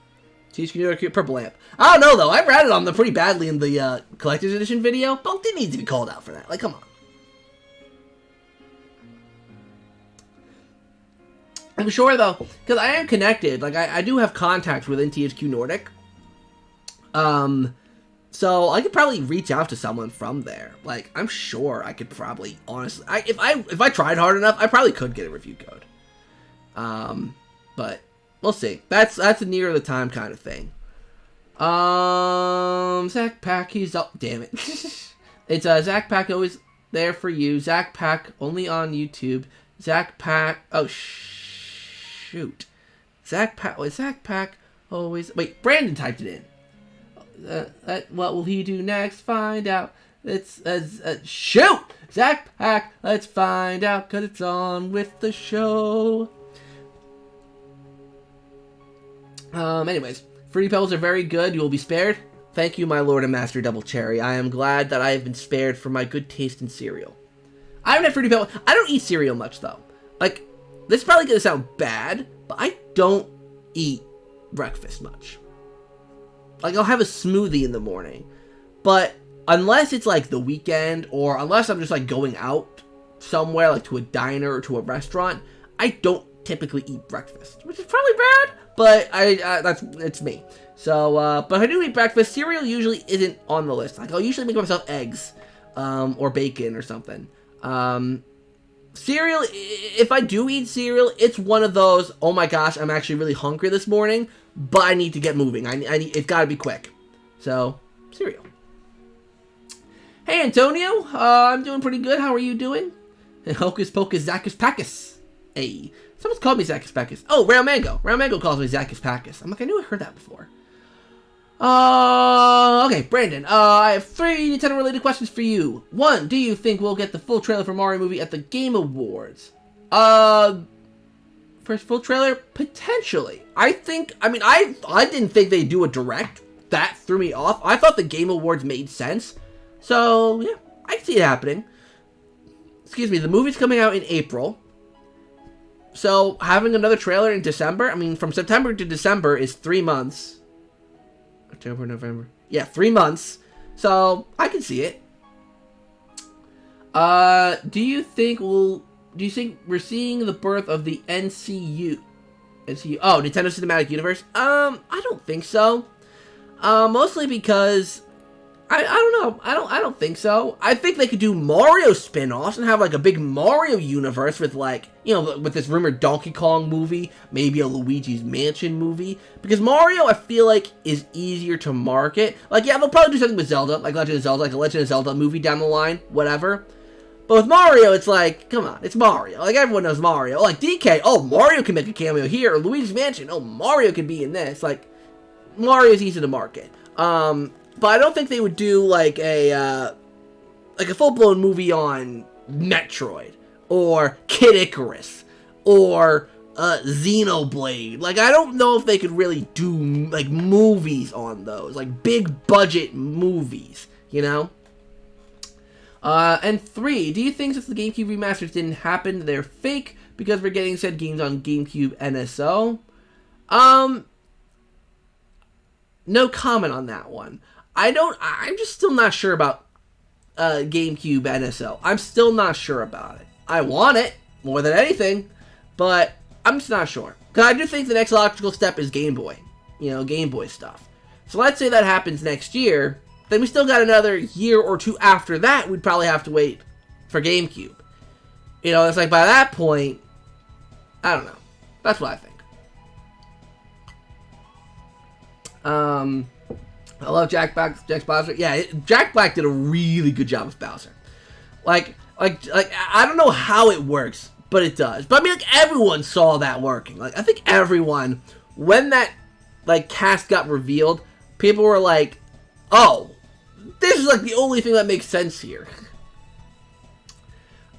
THQ Nordic Purple Lamp. I don't know, though. I ratted on them pretty badly in the Collector's Edition video, but didn't need to be called out for that. Like, come on. I'm sure, though, because I am connected. Like, I do have contacts within THQ Nordic. So I could probably reach out to someone from there. Like, I'm sure I could probably, honestly, if I tried hard enough, I probably could get a review code. But we'll see. That's a near the time kind of thing. ZakPak, he's up. Damn it. It's ZakPak, always there for you. ZakPak, only on YouTube. ZakPak. Oh, shoot. ZakPak, always. Wait, Brandon typed it in. What will he do next? Find out. It's shoot! ZakPak, let's find out, cause it's on with the show. Anyways, Fruity Pebbles are very good. You will be spared. Thank you, my Lord and Master Double Cherry. I am glad that I have been spared for my good taste in cereal. I haven't had Fruity Pebbles. I don't eat cereal much, though. Like, this is probably going to sound bad, but I don't eat breakfast much. Like, I'll have a smoothie in the morning. But unless it's, like, the weekend, or unless I'm just, like, going out somewhere, like, to a diner or to a restaurant, I don't typically eat breakfast, which is probably bad, but it's me. So, but if I do eat breakfast, cereal usually isn't on the list. Like, I'll usually make myself eggs, or bacon or something. Cereal, if I do eat cereal, it's one of those, oh my gosh, I'm actually really hungry this morning, but I need to get moving. I need, it's gotta be quick. So, cereal. Hey, Antonio, I'm doing pretty good. How are you doing? And Hocus Pocus Zackus Packus. Hey, someone's called me Zackus Packus. Oh, Rail Mango. Rail Mango calls me Zackus Packus. I'm like, I knew I heard that before. Okay, Brandon, I have 3 Nintendo-related questions for you. 1, do you think we'll get the full trailer for Mario movie at the Game Awards? First full trailer? Potentially. I didn't think they'd do a direct. That threw me off. I thought the Game Awards made sense. So, yeah, I can see it happening. Excuse me, the movie's coming out in April. So, having another trailer in December, I mean, from September to December is 3 months. October, November. Yeah, 3 months. So, I can see it. Do you think we're seeing the birth of the NCU? Oh, Nintendo Cinematic Universe? I don't think so. Mostly because I don't know. I don't think so. I think they could do Mario spin-offs and have like a big Mario universe with like, you know, with this rumored Donkey Kong movie, maybe a Luigi's Mansion movie. Because Mario, I feel like, is easier to market. Like, yeah, they'll probably do something with Zelda, like Legend of Zelda, like a Legend of Zelda movie down the line, whatever. But with Mario, it's like, come on, it's Mario. Like, everyone knows Mario. Like, DK, oh, Mario can make a cameo here. Or Luigi's Mansion, oh, Mario can be in this. Like, Mario's easy to market. But I don't think they would do like a full-blown movie on Metroid or Kid Icarus or Xenoblade. Like, I don't know if they could really do like movies on those, like big budget movies, you know. And 3, do you think since the GameCube remasters didn't happen, they're fake because we're getting said games on GameCube NSO? No comment on that one. I'm just still not sure about GameCube NSO. I'm still not sure about it. I want it more than anything, but I'm just not sure. Because I do think the next logical step is Game Boy. You know, Game Boy stuff. So let's say that happens next year. Then we still got another year or 2 after that. We'd probably have to wait for GameCube. You know, it's like by that point, I don't know. That's what I think. I love Jack Bowser. Yeah, Jack Black did a really good job with Bowser. Like, I don't know how it works, but it does. But I mean, like, everyone saw that working. Like, I think everyone, when that, like, cast got revealed, people were like, oh, this is, like, the only thing that makes sense here.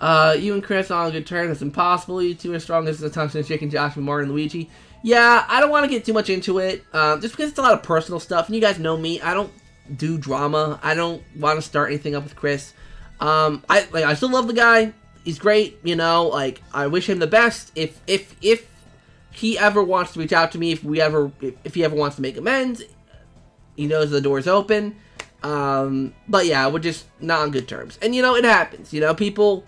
You and Chris are on good terms. It's impossible. You two are strong as the Thompson, Jake, and Josh, and Mario, and Luigi. Yeah, I don't want to get too much into it, just because it's a lot of personal stuff, and you guys know me, I don't do drama, I don't want to start anything up with Chris. I still love the guy, he's great, you know, like, I wish him the best. If he ever wants to reach out to me, if he ever wants to make amends, he knows the door's open. But yeah, we're just not on good terms. And, you know, it happens, you know, people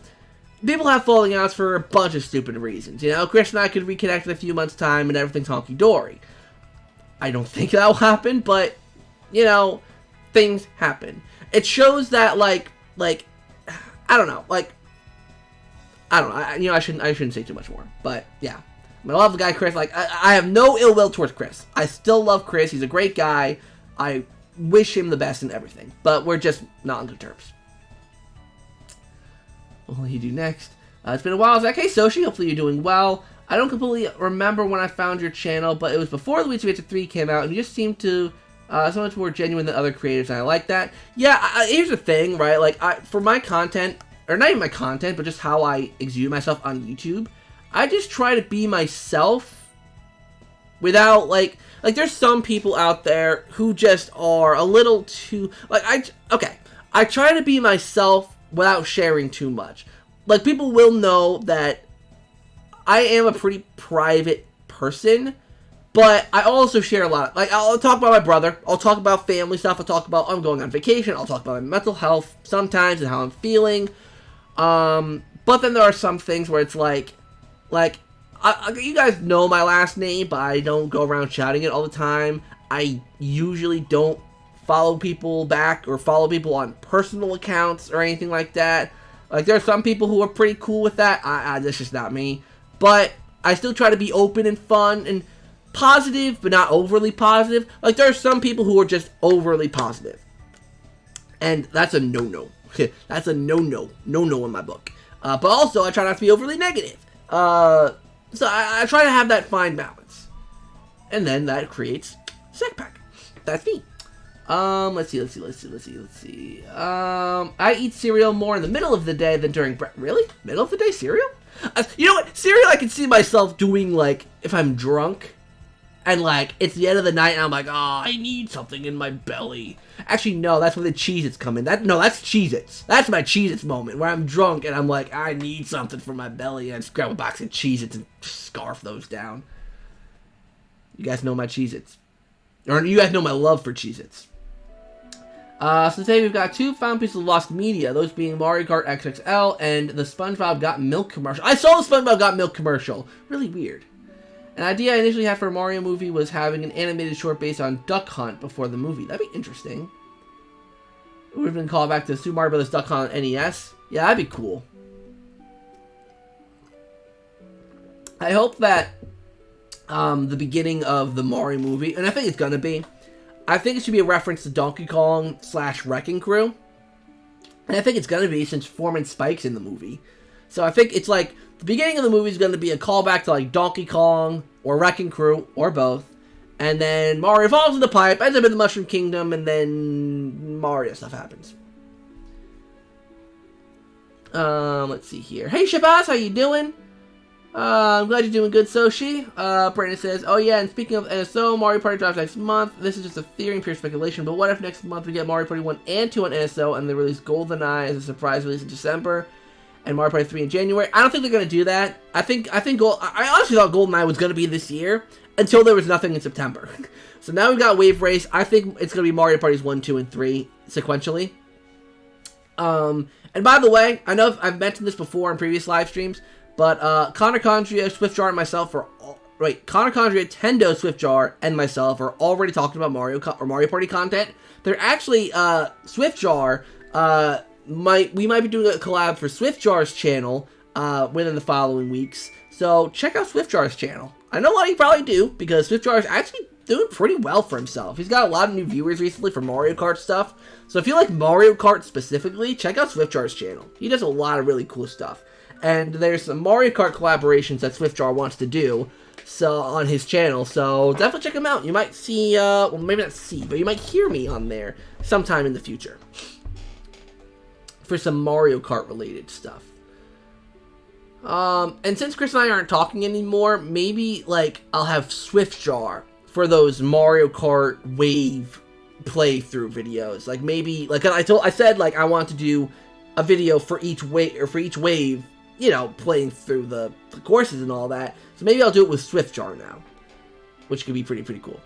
have falling outs for a bunch of stupid reasons. You know, Chris and I could reconnect in a few months' time and everything's honky-dory. I don't think that will happen, but, you know, things happen. It shows that, like, I don't know, like, I don't know, you know, I shouldn't say too much more, but, yeah. I love the guy, Chris. Like, I have no ill will towards Chris. I still love Chris. He's a great guy. I wish him the best in everything, but we're just not on good terms. What will he do next? It's been a while, Zach. Hey, Soshi, hopefully you're doing well. I don't completely remember when I found your channel, but it was before Luigi Mansion 3 came out, and you just seemed to so much more genuine than other creators, and I like that. Yeah, here's the thing, right? Like, for my content, or not even my content, but just how I exude myself on YouTube, I just try to be myself without, like, there's some people out there who just are a little too, like, I try to be myself without sharing too much. Like, people will know that I am a pretty private person, but I also share a lot. Like, I'll talk about my brother, I'll talk about family stuff, I'll talk about I'm going on vacation, I'll talk about my mental health sometimes and how I'm feeling. But then there are some things where it's like you guys know my last name, but I don't go around shouting it all the time. I usually don't follow people back or follow people on personal accounts or anything like that. Like, there are some people who are pretty cool with that. That's just not me. But I still try to be open and fun and positive, but not overly positive. Like, there are some people who are just overly positive. And that's a no-no. That's a no-no. No-no in my book. But also, I try not to be overly negative. So I try to have that fine balance. And then that creates ZakPak. That's me. Let's see. I eat cereal more in the middle of the day than during really? Middle of the day cereal? You know what? Cereal I can see myself doing, like, if I'm drunk. And, like, it's the end of the night and I'm like, oh, I need something in my belly. Actually, no, that's where the Cheez-Its come in. No, that's Cheez-Its. That's my Cheez-Its moment, where I'm drunk and I'm like, I need something for my belly. And I just grab a box of Cheez-Its and scarf those down. You guys know my Cheez-Its. Or you guys know my love for Cheez-Its. So today we've got 2 found pieces of lost media, those being Mario Kart XXL and the SpongeBob Got Milk commercial. I saw the SpongeBob Got Milk commercial. Really weird. An idea I initially had for a Mario movie was having an animated short based on Duck Hunt before the movie. That'd be interesting. It would have been called back to Super Mario Bros. Duck Hunt on NES. Yeah, that'd be cool. I hope that the beginning of the Mario movie, and I think it's gonna be, I think it should be a reference to Donkey Kong / Wrecking Crew. And I think it's gonna be, since Foreman Spike's in the movie. So I think it's like, the beginning of the movie is going to be a callback to, like, Donkey Kong or Wrecking Crew, or both. And then Mario falls in the pipe, ends up in the Mushroom Kingdom, and then Mario stuff happens. Let's see here. Hey, Shabazz, how you doing? I'm glad you're doing good, Soshi. Brandon says, oh yeah, and speaking of NSO, Mario Party drops next month. This is just a theory and pure speculation, but what if next month we get Mario Party 1 and 2 on NSO, and they release GoldenEye as a surprise release in December? And Mario Party 3 in January. I don't think they're going to do that. I honestly thought GoldenEye was going to be this year until there was nothing in September. So now we've got Wave Race. I think it's going to be Mario Parties 1, 2, and 3 sequentially. And by the way, I know I've mentioned this before in previous live streams, but Connor Condria, Swiftjar, and myself are Connor Condria, Tendo, Swiftjar, and myself are already talking about Mario Party content. They're actually Swiftjar. We might be doing a collab for Swiftjar's channel within the following weeks. So check out Swiftjar's channel. I know a lot of you probably do, because Swiftjar is actually doing pretty well for himself. He's got a lot of new viewers recently for Mario Kart stuff. So if you like Mario Kart specifically, check out Swiftjar's channel. He does a lot of really cool stuff. And there's some Mario Kart collaborations that Swiftjar wants to do on his channel. So definitely check him out. You might see, well, maybe not see, but you might hear me on there sometime in the future for some Mario Kart related stuff. And since Chris and I aren't talking anymore, maybe, like, I'll have Swiftjar for those Mario Kart Wave playthrough videos. Like, maybe, like, I said, like, I want to do a video for each wave, you know, playing through the courses and all that. So maybe I'll do it with Swiftjar now, which could be pretty cool.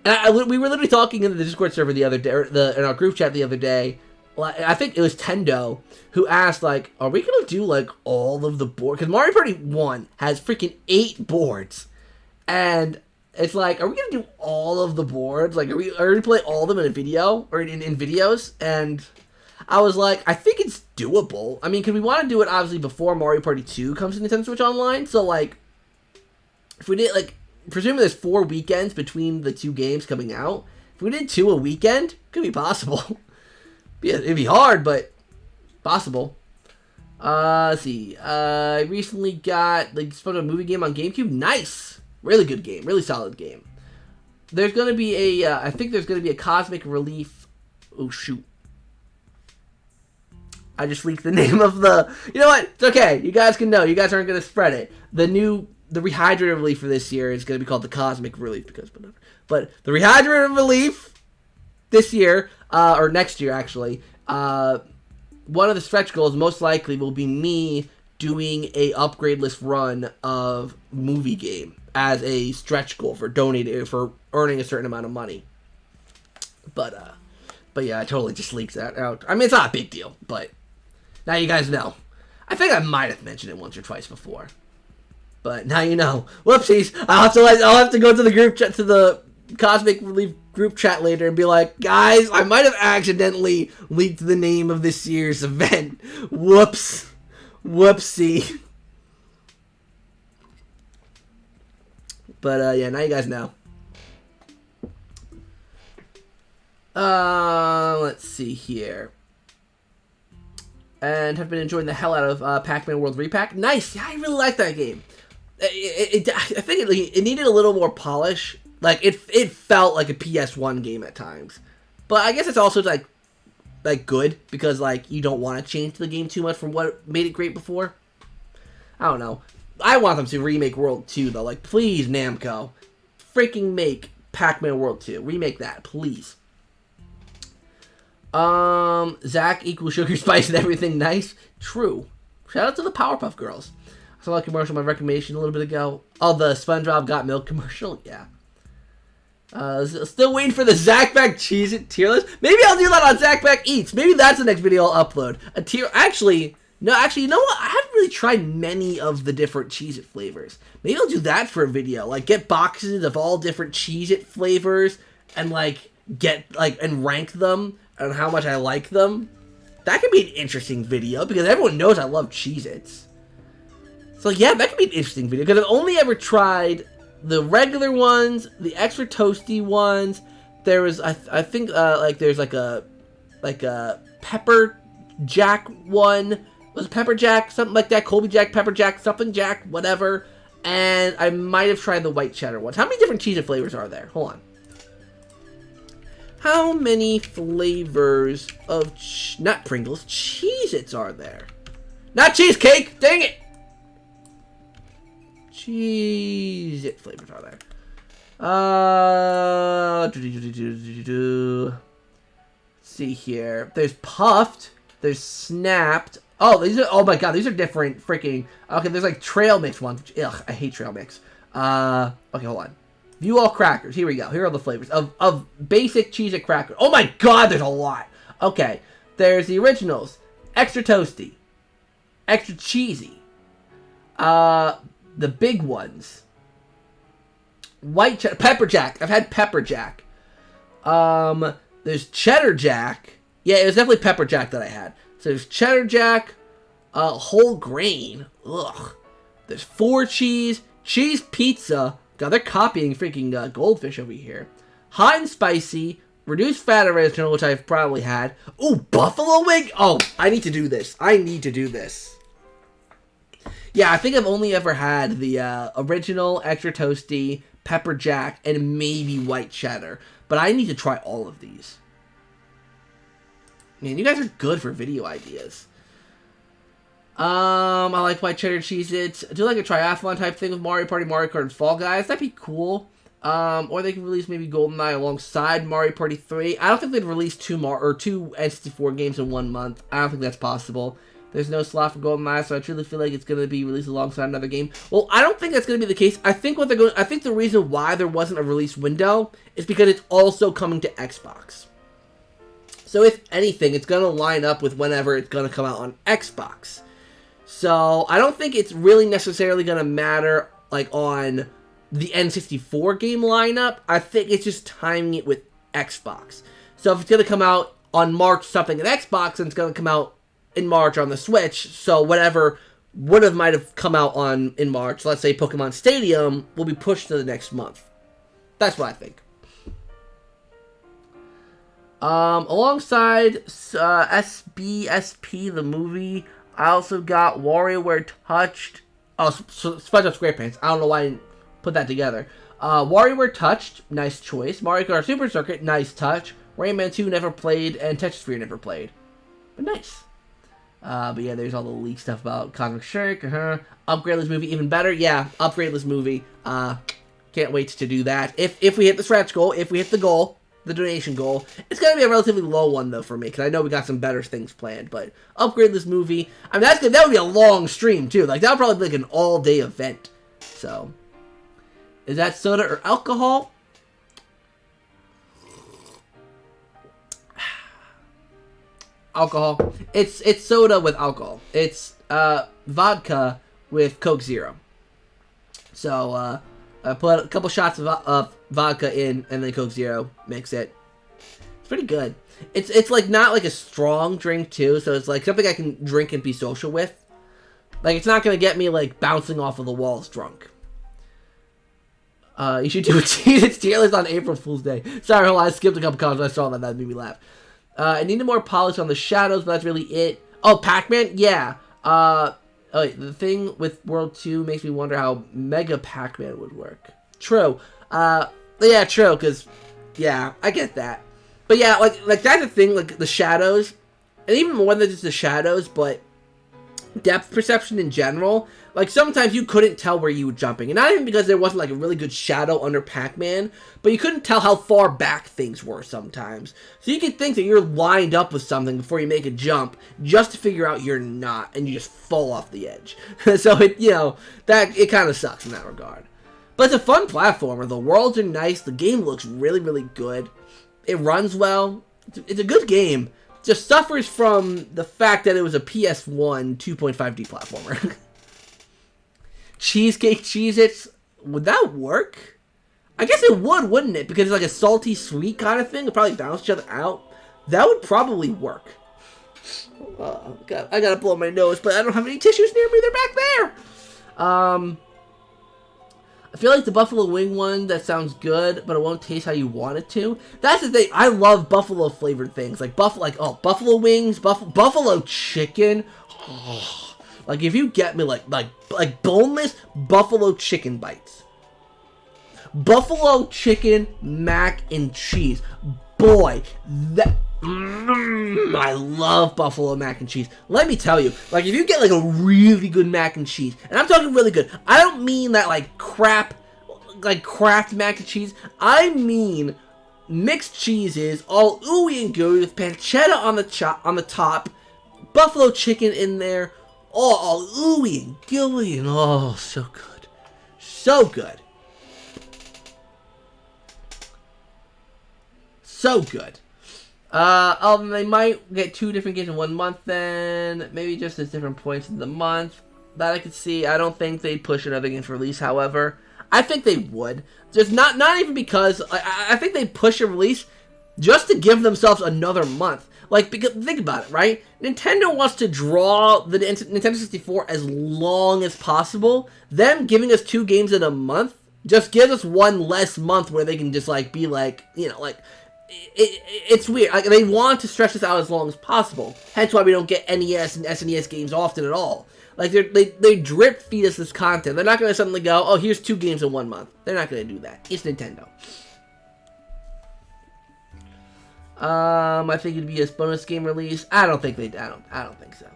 And we were literally talking in the Discord server the other day, or in our group chat the other day. I think it was Tendo who asked, like, are we going to do, like, all of the boards? Because Mario Party 1 has freaking 8 boards. And it's like, are we going to do all of the boards? Like, are we going to play all of them in a video? Or in videos? And I was like, I think it's doable. I mean, because we want to do it, obviously, before Mario Party 2 comes to Nintendo Switch Online. So, like, if we did, like, presuming there's 4 weekends between the 2 games coming out. If we did 2 a weekend, could be possible. It'd be hard, but possible. Let's see. I recently got, like, a movie game on GameCube. Nice! Really good game. Really solid game. There's going to be I think there's going to be a Cosmic Relief. Oh, shoot. I just leaked the name of the... You know what? It's okay. You guys can know. You guys aren't going to spread it. The new the rehydrated relief for this year is going to be called the Cosmic Relief because whatever. But the rehydrated relief this year, or next year actually, one of the stretch goals most likely will be me doing a upgrade list run of movie game as a stretch goal for donating, for earning a certain amount of money. But yeah, I totally just leaked that out. I mean, it's not a big deal, but now you guys know. I think I might have mentioned it once or twice before. But now you know. Whoopsies. I'll have to go to the group chat, to the Cosmic Relief group chat later and be like, guys, I might have accidentally leaked the name of this year's event. Whoops. Whoopsie. But yeah, now you guys know. Let's see here. And have been enjoying the hell out of Pac-Man World Repack. Nice. Yeah, I really like that game. I think it needed a little more polish. Like it felt like a PS1 game at times, but I guess it's also like good because like you don't want to change the game too much from what made it great before. I don't know. I want them to remake World 2 though. Like please, Namco, freaking make Pac-Man World 2. Remake that, please. Zach equals sugar, spice, and everything nice. True. Shout out to the Powerpuff Girls. I saw that commercial, my recommendation a little bit ago. Oh, the SpongeBob Got Milk commercial? Yeah. Still waiting for the ZakPak Cheez-It tier list. Maybe I'll do that on ZakPak Eats. Maybe that's the next video I'll upload. A tier... Actually, you know what? I haven't really tried many of the different Cheez-It flavors. Maybe I'll do that for a video. Like, get boxes of all different Cheez-It flavors and, like, and rank them and how much I like them. That could be an interesting video because everyone knows I love Cheez-Its. So, yeah, that could be an interesting video because I've only ever tried the regular ones, the extra toasty ones. There was, I think, like there's like a pepper jack one. Was it pepper jack, something like that? Colby Jack, pepper jack, something jack, whatever. And I might have tried the white cheddar ones. How many different Cheez-It flavors are there? Hold on. How many flavors of not Pringles, Cheez-Its are there? Not cheesecake. Dang it. Cheez-It flavors are there. Let's see here. There's puffed. There's snapped. Oh, these are. Oh my god, these are different. Freaking. Okay, there's like trail mix ones. Ugh, I hate trail mix. Okay, hold on. View all crackers. Here we go. Here are the flavors of basic Cheez-It cracker. Oh my god, there's a lot. Okay, there's the originals. Extra toasty. Extra cheesy. The big ones. White cheddar, pepper jack. I've had pepper jack. There's cheddar jack. Yeah, it was definitely pepper jack that I had. So there's cheddar jack, whole grain. Ugh. There's 4 cheese, cheese pizza. God, they're copying freaking Goldfish over here. Hot and spicy, reduced fat original, which I've probably had. Ooh, buffalo wing. Oh, I need to do this. Yeah, I think I've only ever had the original, extra toasty, pepper jack, and maybe white cheddar. But I need to try all of these. Man, you guys are good for video ideas. I like white cheddar Cheez-Its. I do like a triathlon type thing with Mario Party, Mario Kart, and Fall Guys. That'd be cool. Or they could release maybe GoldenEye alongside Mario Party 3. I don't think they'd release two N64 games in 1 month. I don't think that's possible. There's no slot for GoldenEye, so I truly feel like it's going to be released alongside another game. Well, I don't think that's going to be the case. I think the reason why there wasn't a release window is because it's also coming to Xbox. So if anything, it's going to line up with whenever it's going to come out on Xbox. So I don't think it's really necessarily going to matter like on the N64 game lineup. I think it's just timing it with Xbox. So if it's going to come out on March something at Xbox, then it's going to come out in March on the Switch. So whatever might have come out in March, let's say Pokemon Stadium, will be pushed to the next month. That's what I think. Alongside SBSP the movie, I also got WarioWare Touched. Oh, SpongeBob SquarePants. I don't know why I didn't put that together. WarioWare Touched, nice choice. Mario Kart Super Circuit, nice touch. Rayman 2 never played, and Tetris Sphere never played. But nice. But yeah, there's all the leak stuff about Cosmic Shirk. Upgradeless movie, even better. Yeah, upgradeless movie. Can't wait to do that. If we hit the stretch goal, if we hit the goal, the donation goal, it's gonna be a relatively low one though for me because I know we got some better things planned. But upgradeless movie. I mean, that would be a long stream too. Like that would probably be like an all-day event. So, is that soda or alcohol? Alcohol. It's soda with alcohol. It's vodka with Coke Zero. So I put a couple shots of vodka in and then Coke Zero, mix it. It's pretty good. It's like not like a strong drink too, so it's like something I can drink and be social with. Like it's not gonna get me like bouncing off of the walls drunk. You should do a tier list on April Fool's Day. Sorry, hold on, I skipped a couple comments when I saw that. That made me laugh. I needed more polish on the shadows, but that's really it. Oh, Pac-Man? Yeah. Oh, wait, the thing with World 2 makes me wonder how Mega Pac-Man would work. True. Yeah, true, because, yeah, I get that. But yeah, like that's the thing, like the shadows, and even more than just the shadows, but depth perception in general. Like sometimes you couldn't tell where you were jumping, and not even because there wasn't like a really good shadow under Pac-Man, but you couldn't tell how far back things were sometimes. So you could think that you're lined up with something before you make a jump, just to figure out you're not, and you just fall off the edge. So it kind of sucks in that regard. But it's a fun platformer. The worlds are nice. The game looks really, really good. It runs well. It's a good game. Just suffers from the fact that it was a PS1 2.5D platformer. Cheesecake Cheez-Its, would that work? I guess it would, wouldn't it? Because it's like a salty sweet kind of thing. It'd probably balance each other out. That would probably work. God, I gotta blow my nose, but I don't have any tissues near me. They're back there. I feel like the buffalo wing one, that sounds good, but it won't taste how you want it to. That's the thing. I love buffalo flavored things like buffalo wings, buffalo chicken. Oh. Like if you get me like boneless buffalo chicken bites. Buffalo chicken mac and cheese. Boy, that I love buffalo mac and cheese. Let me tell you, like if you get like a really good mac and cheese, and I'm talking really good. I don't mean that like crap like Kraft mac and cheese. I mean mixed cheeses, all ooey and gooey with pancetta on the top, buffalo chicken in there. All ooey and gooey and oh, so good. So good. So good. They might get 2 different games in 1 month then. Maybe just at different points in the month. That I could see. I don't think they'd push another game for release, however. I think they would. Just not even because... I think they'd push a release just to give themselves another month. Like, because, think about it, right? Nintendo wants to draw the Nintendo 64 as long as possible. Them giving us 2 games in a month just gives us 1 less month where they can just, like, be like, you know, like... It's weird. Like, they want to stretch this out as long as possible. Hence why we don't get NES and SNES games often at all. Like, they drip feed us this content. They're not going to suddenly go, oh, here's 2 games in 1 month. They're not going to do that. It's Nintendo. I think it'd be a bonus game release. I don't think so.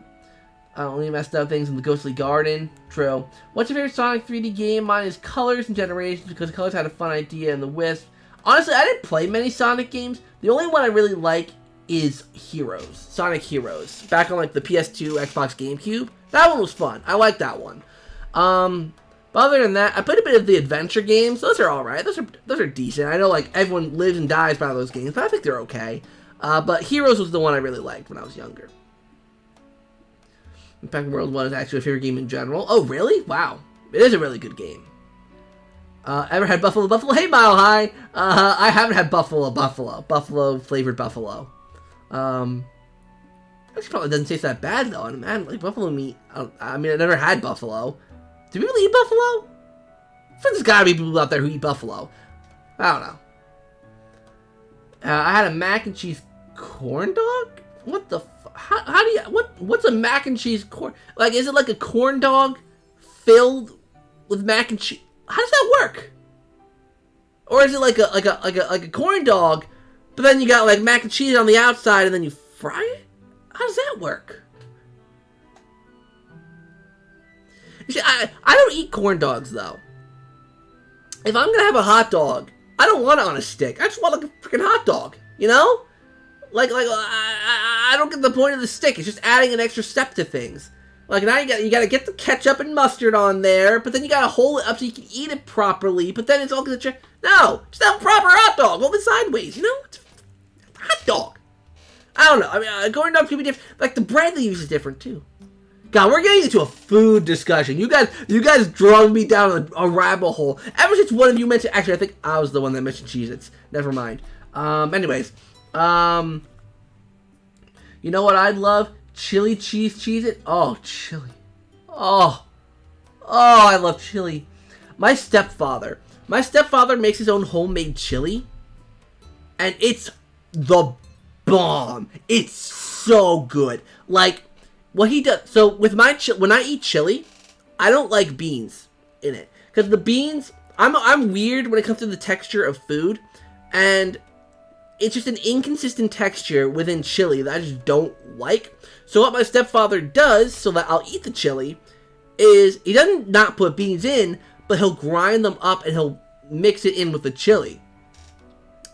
Only messed up things in the Ghostly Garden. True. What's your favorite Sonic 3D game? Mine is Colors and Generations because Colors had a fun idea and the Wisp. Honestly, I didn't play many Sonic games. The only one I really like is Heroes. Sonic Heroes. Back on like the PS2, Xbox, GameCube. That one was fun. I like that one. But other than that, I played a bit of the adventure games. Those are alright. Those are decent. I know like everyone lives and dies by those games, but I think they're okay. But Heroes was the one I really liked when I was younger. Impact World 1 is actually my favorite game in general. Oh, really? Wow. It is a really good game. Ever had Buffalo? Hey, Mile High! I haven't had Buffalo flavored buffalo. Actually probably doesn't taste that bad though. And man, like buffalo meat, I mean, I never had buffalo. Do people eat buffalo? I think there's gotta be people out there who eat buffalo. I don't know. I had a mac and cheese corn dog? What the how do you, what's a mac and cheese corn, like is it like a corn dog filled with mac and cheese? How does that work? Or is it like a corn dog, but then you got like mac and cheese on the outside and then you fry it? How does that work? You see, I don't eat corn dogs, though. If I'm gonna have a hot dog, I don't want it on a stick. I just want like a freaking hot dog, you know? Like I don't get the point of the stick. It's just adding an extra step to things. Like now you gotta get the ketchup and mustard on there, but then you gotta hold it up so you can eat it properly. But then it's all gonna no, just have a proper hot dog. Hold it sideways, you know? It's a hot dog. I don't know. I mean, corn dogs could be different. Like the bread they use is different too. God, we're getting into a food discussion. You guys drove me down a rabbit hole. Ever since one of you mentioned, actually, I think I was the one that mentioned Cheez-Its. Never mind. Anyways, you know what I'd love? Chili cheese Cheez-It. Oh, chili. Oh, I love chili. My stepfather makes his own homemade chili, and it's the bomb. It's so good. Like what he does. So with when I eat chili, I don't like beans in it because the beans. I'm weird when it comes to the texture of food, and it's just an inconsistent texture within chili that I just don't like. So what my stepfather does, so that I'll eat the chili, is he doesn't not put beans in, but he'll grind them up and he'll mix it in with the chili.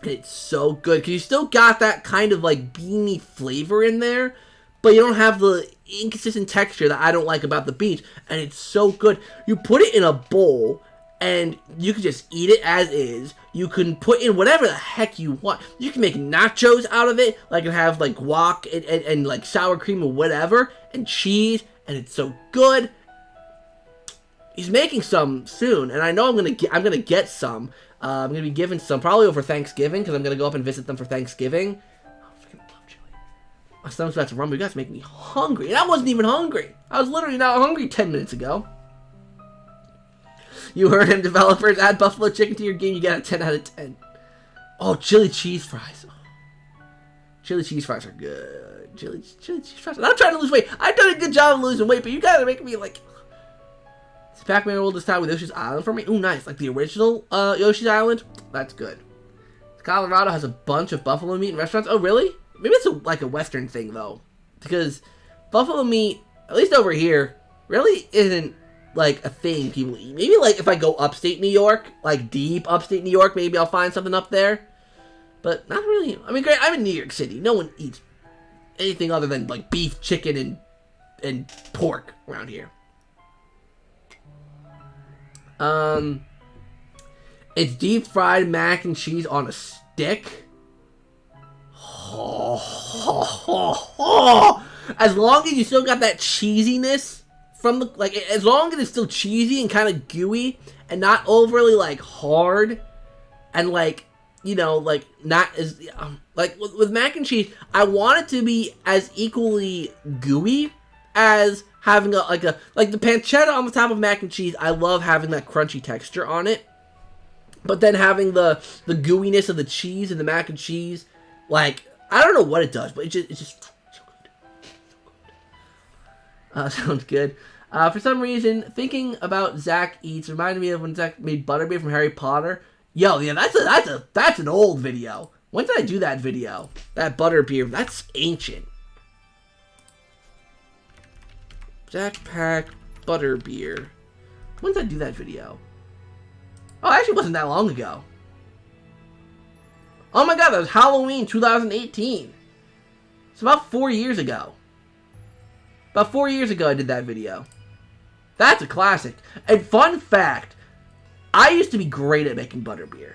And it's so good, because you still got that kind of like beany flavor in there, but you don't have the inconsistent texture that I don't like about the beans. And it's so good. You put it in a bowl, and you can just eat it as is. You can put in whatever the heck you want. You can make nachos out of it, like and have like guac and like sour cream or whatever, and cheese, and it's so good. He's making some soon, and I know I'm gonna get some. I'm gonna be giving some probably over Thanksgiving, because I'm gonna go up and visit them for Thanksgiving. Oh, I freaking love chili. My stomach's about to rumble. You guys make me hungry, and I wasn't even hungry. I was literally not hungry 10 minutes ago. You heard him, developers. Add buffalo chicken to your game, you get a 10 out of 10. Oh, chili cheese fries. Chili cheese fries are good. Chili cheese fries. And I'm trying to lose weight. I've done a good job of losing weight, but you guys are making me like... Is Pac-Man rolled this time with Yoshi's Island for me? Ooh, nice. Like the original Yoshi's Island? That's good. Colorado has a bunch of buffalo meat in restaurants. Oh, really? Maybe it's like a Western thing, though. Because buffalo meat, at least over here, really isn't like a thing people eat. Maybe like if I go upstate New York, like deep upstate New York, maybe I'll find something up there. But not really. I mean, great. I'm in New York City. No one eats anything other than like beef, chicken, and pork around here. It's deep fried mac and cheese on a stick. As long as you still got that cheesiness from the, like, as long as it's still cheesy and kind of gooey and not overly like hard and like, you know, like not as like with mac and cheese, I want it to be as equally gooey as having like the pancetta on the top of mac and cheese. I love having that crunchy texture on it, but then having the gooiness of the cheese and the mac and cheese, like I don't know what it does, but it's just so good. Sounds good. For some reason, thinking about Zach Eats reminded me of when Zach made butterbeer from Harry Potter. Yo, yeah, that's an old video. When did I do that video? That butterbeer, that's ancient. ZakPak butterbeer. When did I do that video? Oh, actually, it wasn't that long ago. Oh my god, that was Halloween 2018. It's about 4 years ago. About 4 years ago I did that video. That's a classic. And fun fact, I used to be great at making butterbeer.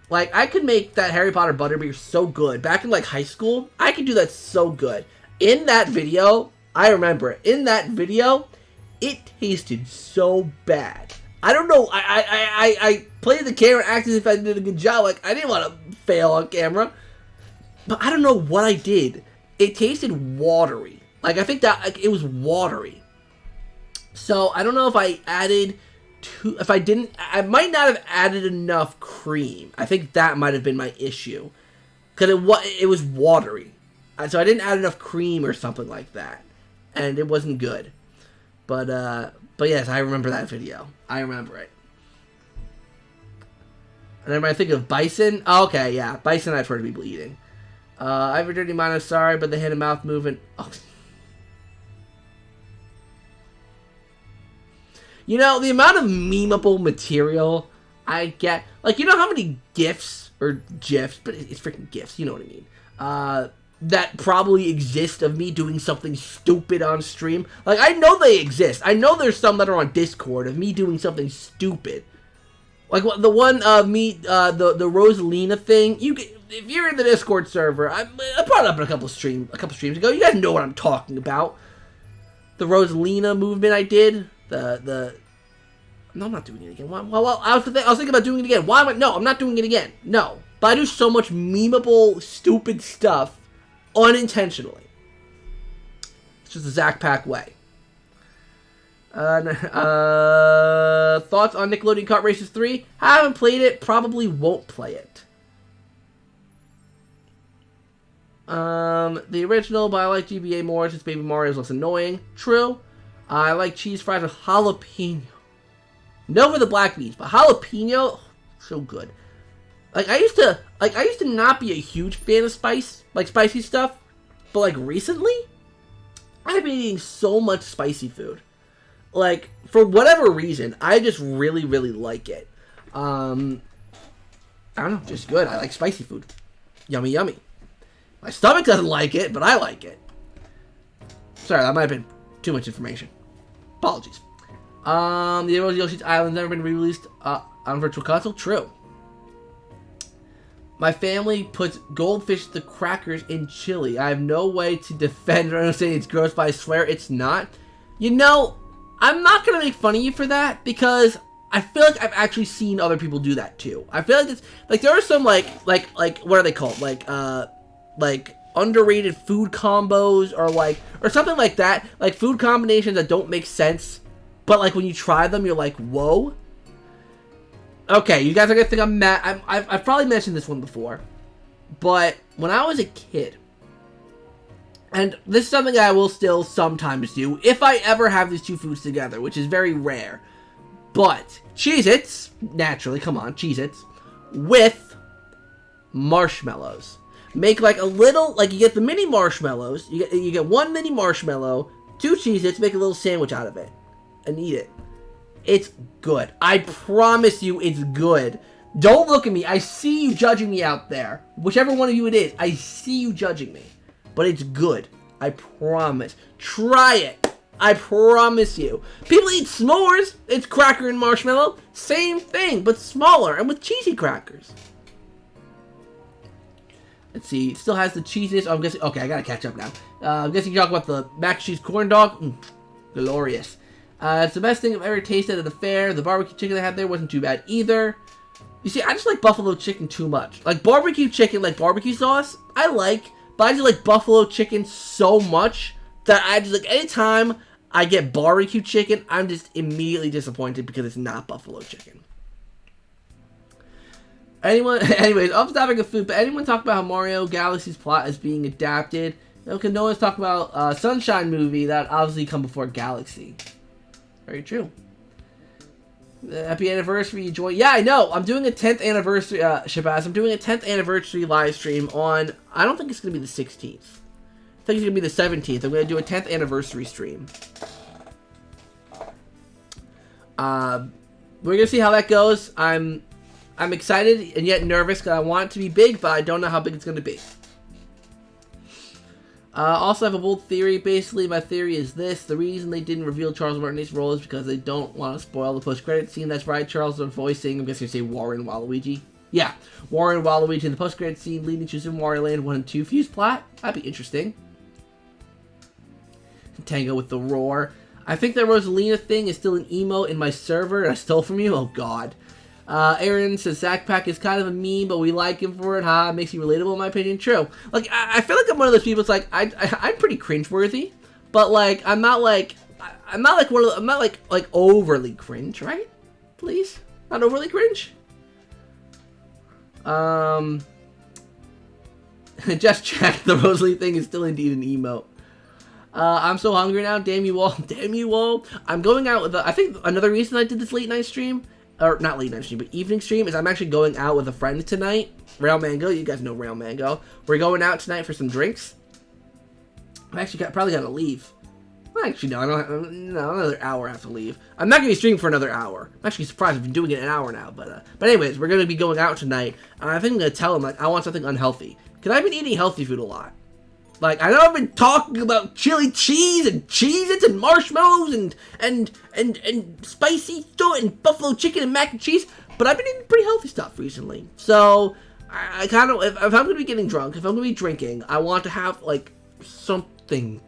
Like, I could make that Harry Potter butterbeer so good. Back in, like, high school, I could do that so good. In that video, I remember it. In that video, it tasted so bad. I don't know. I played the camera, acted as if I did a good job. Like, I didn't want to fail on camera. But I don't know what I did. It tasted watery. Like, I think that, like, it was watery. So, I don't know if I added if I didn't, I might not have added enough cream. I think that might have been my issue. Because it was watery. So I didn't add enough cream or something like that. And it wasn't good. But yes, I remember that video. I remember it. And then when I think of bison, oh, okay, yeah, bison I've heard of people eating. I have a dirty mind, I'm sorry, but the hand and mouth movement. Oh. You know, the amount of memeable material I get. Like, you know how many GIFs, or GIFs, but it's freaking GIFs, you know what I mean. That probably exist of me doing something stupid on stream. Like, I know they exist. I know there's some that are on Discord of me doing something stupid. Like, the one of me, the Rosalina thing, if you're in the Discord server, I brought it up in a couple streams ago. You guys know what I'm talking about. The Rosalina movement I did. No, I'm not doing it again. Well, I was thinking about doing it again. No, I'm not doing it again. No. But I do so much memeable, stupid stuff unintentionally. It's just the ZakPak way. Thoughts on Nickelodeon Kart Racers 3? Haven't played it. Probably won't play it. The original, but I like GBA more since Baby Mario is less annoying. True. I like cheese fries with jalapeno. No for the black beans, but jalapeno, so good. Like I used to not be a huge fan of spicy stuff, but like recently, I've been eating so much spicy food. Like for whatever reason, I just really like it. I don't know, just good. I like spicy food. Yummy, yummy. My stomach doesn't like it, but I like it. Sorry, that might have been too much information. Apologies. The original Yoshi's Island never been re-released on Virtual Console? True. My family puts goldfish the crackers in chili. I have no way to defend or say it's gross, but I swear it's not. You know, I'm not going to make fun of you for that, because I feel like I've actually seen other people do that too. I feel like it's, like, there are some, like, what are they called? Like, underrated food combos, or something like that. Like, food combinations that don't make sense, but, like, when you try them, you're like, whoa. Okay, you guys are gonna think I'm mad. I've probably mentioned this one before, but when I was a kid, and this is something I will still sometimes do, if I ever have these two foods together, which is very rare, but Cheez-Its, naturally, come on, Cheez-Its, with marshmallows. Make like a little, like you get the mini marshmallows, you get one mini marshmallow, two Cheez-Its, make a little sandwich out of it, and eat it. It's good. I promise you it's good. Don't look at me. I see you judging me out there. Whichever one of you it is, I see you judging me. But it's good. I promise. Try it. I promise you. People eat s'mores. It's cracker and marshmallow. Same thing, but smaller and with cheesy crackers. Let's see. It still has the cheesiness. Oh, I'm guessing. Okay, I gotta catch up now. I'm guessing you're talking about the mac and cheese corn dog. Glorious. It's the best thing I've ever tasted at a fair. The barbecue chicken I had there wasn't too bad either. You see, I just like buffalo chicken too much. Like barbecue chicken, like barbecue sauce, I like. But I just like buffalo chicken so much that I just like, anytime I get barbecue chicken, I'm just immediately disappointed because it's not buffalo chicken. Anyways, off the topic of food, but anyone talk about how Mario Galaxy's plot is being adapted? Okay, no one's talking about Sunshine movie that obviously come before Galaxy. Very true. Happy anniversary, you join. Yeah, I know. I'm doing a 10th anniversary, Shabazz. I'm doing a 10th anniversary live stream on, I don't think it's going to be the 16th. I think it's going to be the 17th. I'm going to do a 10th anniversary stream. We're going to see how that goes. I'm excited and yet nervous because I want it to be big, but I don't know how big it's going to be. Also, I have a bold theory. Basically, my theory is this. The reason they didn't reveal Charles Martinet's role is because they don't want to spoil the post-credit scene. That's right, Charles is voicing, I'm guessing you say Warren Waluigi. Yeah, Warren Waluigi in the post-credit scene leading to Super Mario Land 1 and 2 fuse plot. That'd be interesting. Tango with the roar. I think that Rosalina thing is still an emote in my server I stole from you. Oh, God. Aaron says ZakPak is kind of a meme, but we like him for it. It makes you relatable, in my opinion. True. Like, I feel like I'm one of those people. It's like I'm pretty cringeworthy, but like I'm not like overly cringe, right? Please, not overly cringe. Just check. The Rosalie thing is still indeed an emote. I'm so hungry now. Damn you all. Damn you all. I'm going out with. I think another reason I did this late night stream. Or not late night stream, but evening stream, is I'm actually going out with a friend tonight. Rail Mango, you guys know Rail Mango. We're going out tonight for some drinks. I'm actually probably gonna leave Well, actually, no, I don't have, no, another hour I have to leave. I'm not going to be streaming for another hour. I'm actually surprised I've been doing it an hour now. But anyways, we're going to be going out tonight. And I think I'm going to tell him, like, I want something unhealthy. Because I've been eating healthy food a lot. Like, I know I've been talking about chili cheese and Cheez-Its and marshmallows and spicy stuff and buffalo chicken and mac and cheese. But I've been eating pretty healthy stuff recently. So, I kind of, if I'm going to be getting drunk, if I'm going to be drinking, I want to have, like, something.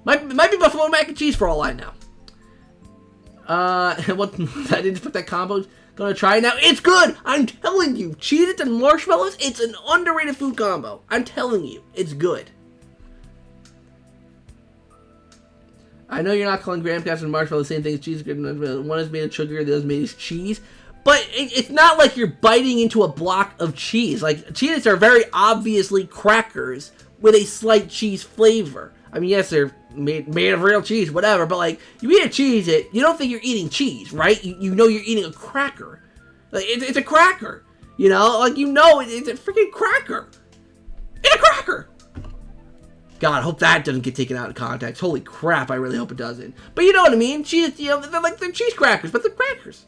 Might be buffalo mac and cheese for all I know. What? I didn't put that combo. Gonna try it now. It's good! I'm telling you. Cheez-Its and marshmallows, it's an underrated food combo. I'm telling you. It's good. I know you're not calling graham crackers and marshmallows the same thing as cheese. One is made of sugar, the other is made of cheese. But it's not like you're biting into a block of cheese. Like, Cheez-Its are very obviously crackers with a slight cheese flavor. I mean, yes, they're made of real cheese, whatever, but, like, you eat a Cheez-It, you don't think you're eating cheese, right? You know you're eating a cracker. Like, it's a cracker, you know? Like, you know it's a freaking cracker. It's a cracker! God, I hope that doesn't get taken out of context. Holy crap, I really hope it doesn't. But you know what I mean? Cheez, you know, they're cheese crackers, but they're crackers.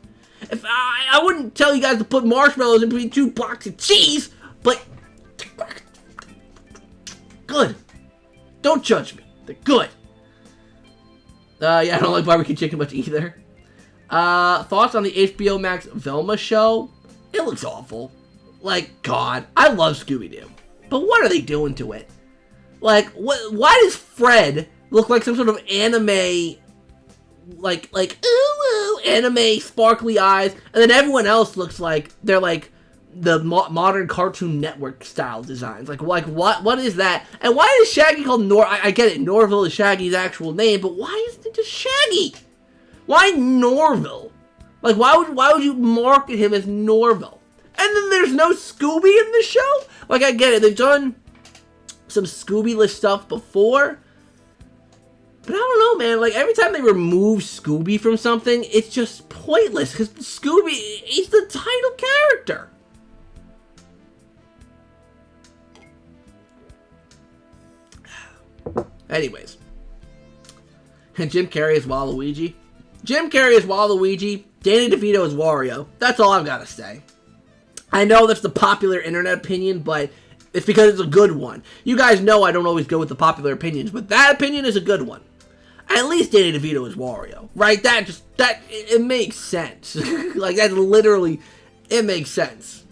If I wouldn't tell you guys to put marshmallows in between 2 blocks of cheese, but good. Don't judge me. They're good. Yeah, I don't like barbecue chicken much either. Thoughts on the HBO Max Velma show? It looks awful. Like, God, I love Scooby-Doo. But what are they doing to it? Like, why does Fred look like some sort of anime, like, ooh, anime sparkly eyes, and then everyone else looks like they're like the modern Cartoon Network style designs. Like what is that? And why is Shaggy called I get it, Norville is Shaggy's actual name, but why isn't it just Shaggy? Why Norville? Like, why would you market him as Norville? And then there's no Scooby in the show? Like, I get it, they've done some Scooby-less stuff before, but I don't know, man. Like, every time they remove Scooby from something, it's just pointless, because Scooby, he's the title character. Anyways. And Jim Carrey is Waluigi. Jim Carrey is Waluigi. Danny DeVito is Wario. That's all I've got to say. I know that's the popular internet opinion, but it's because it's a good one. You guys know I don't always go with the popular opinions, but that opinion is a good one. At least Danny DeVito is Wario, right? It makes sense. Like, that's literally, it makes sense.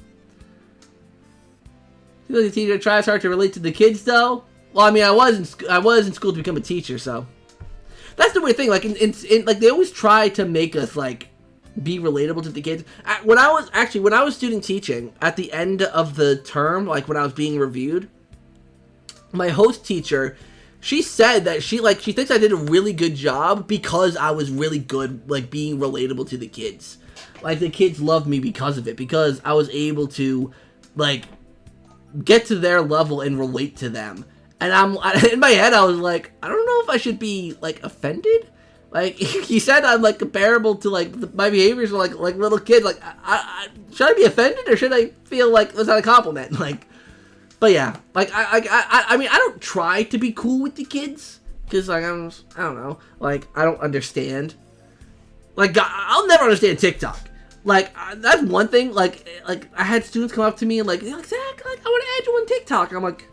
You the teacher tries hard to relate to the kids, though. Well, I mean, I was in school to become a teacher, so that's the weird thing. Like, like, they always try to make us, like, be relatable to the kids. When I was student teaching at the end of the term, like when I was being reviewed, my host teacher, she said that she thinks I did a really good job because I was really good, like, being relatable to the kids. Like, the kids loved me because of it, because I was able to, like, get to their level and relate to them. And in my head, I was like, I don't know if I should be, like, offended. Like, he said I'm, like, comparable to, like, my behaviors are like little kids. Like, should I be offended, or should I feel like that's not a compliment? Like, but yeah, like, I mean, I don't try to be cool with the kids, because, like, I don't know, like, I don't understand. Like, I'll never understand TikTok. Like, that's one thing. Like, I had students come up to me and, like, Zach, like, I want to add you on TikTok. I'm like,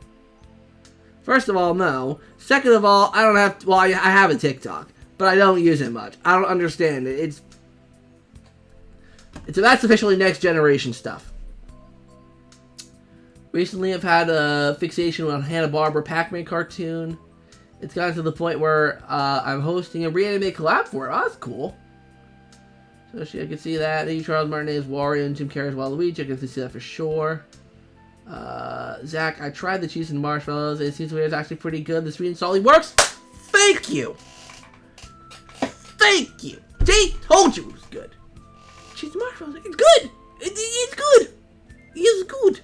first of all, no. Second of all, I don't have, well, I have a TikTok, but I don't use it much. I don't understand it. That's officially next generation stuff. Recently, I've had a fixation on Hanna-Barbera Pac-Man cartoon. It's gotten to the point where I'm hosting a Reanimate collab for it. Oh, that's cool. So I can see that. Charles Martinet is Wario and Jim Carrey is Waluigi. I can see that for sure. Zach, I tried the cheese and marshmallows. It seems like it's actually pretty good. This reinstalling works. Thank you. Thank you. They told you it was good. Cheese and marshmallows. It's good. It's good. It's good.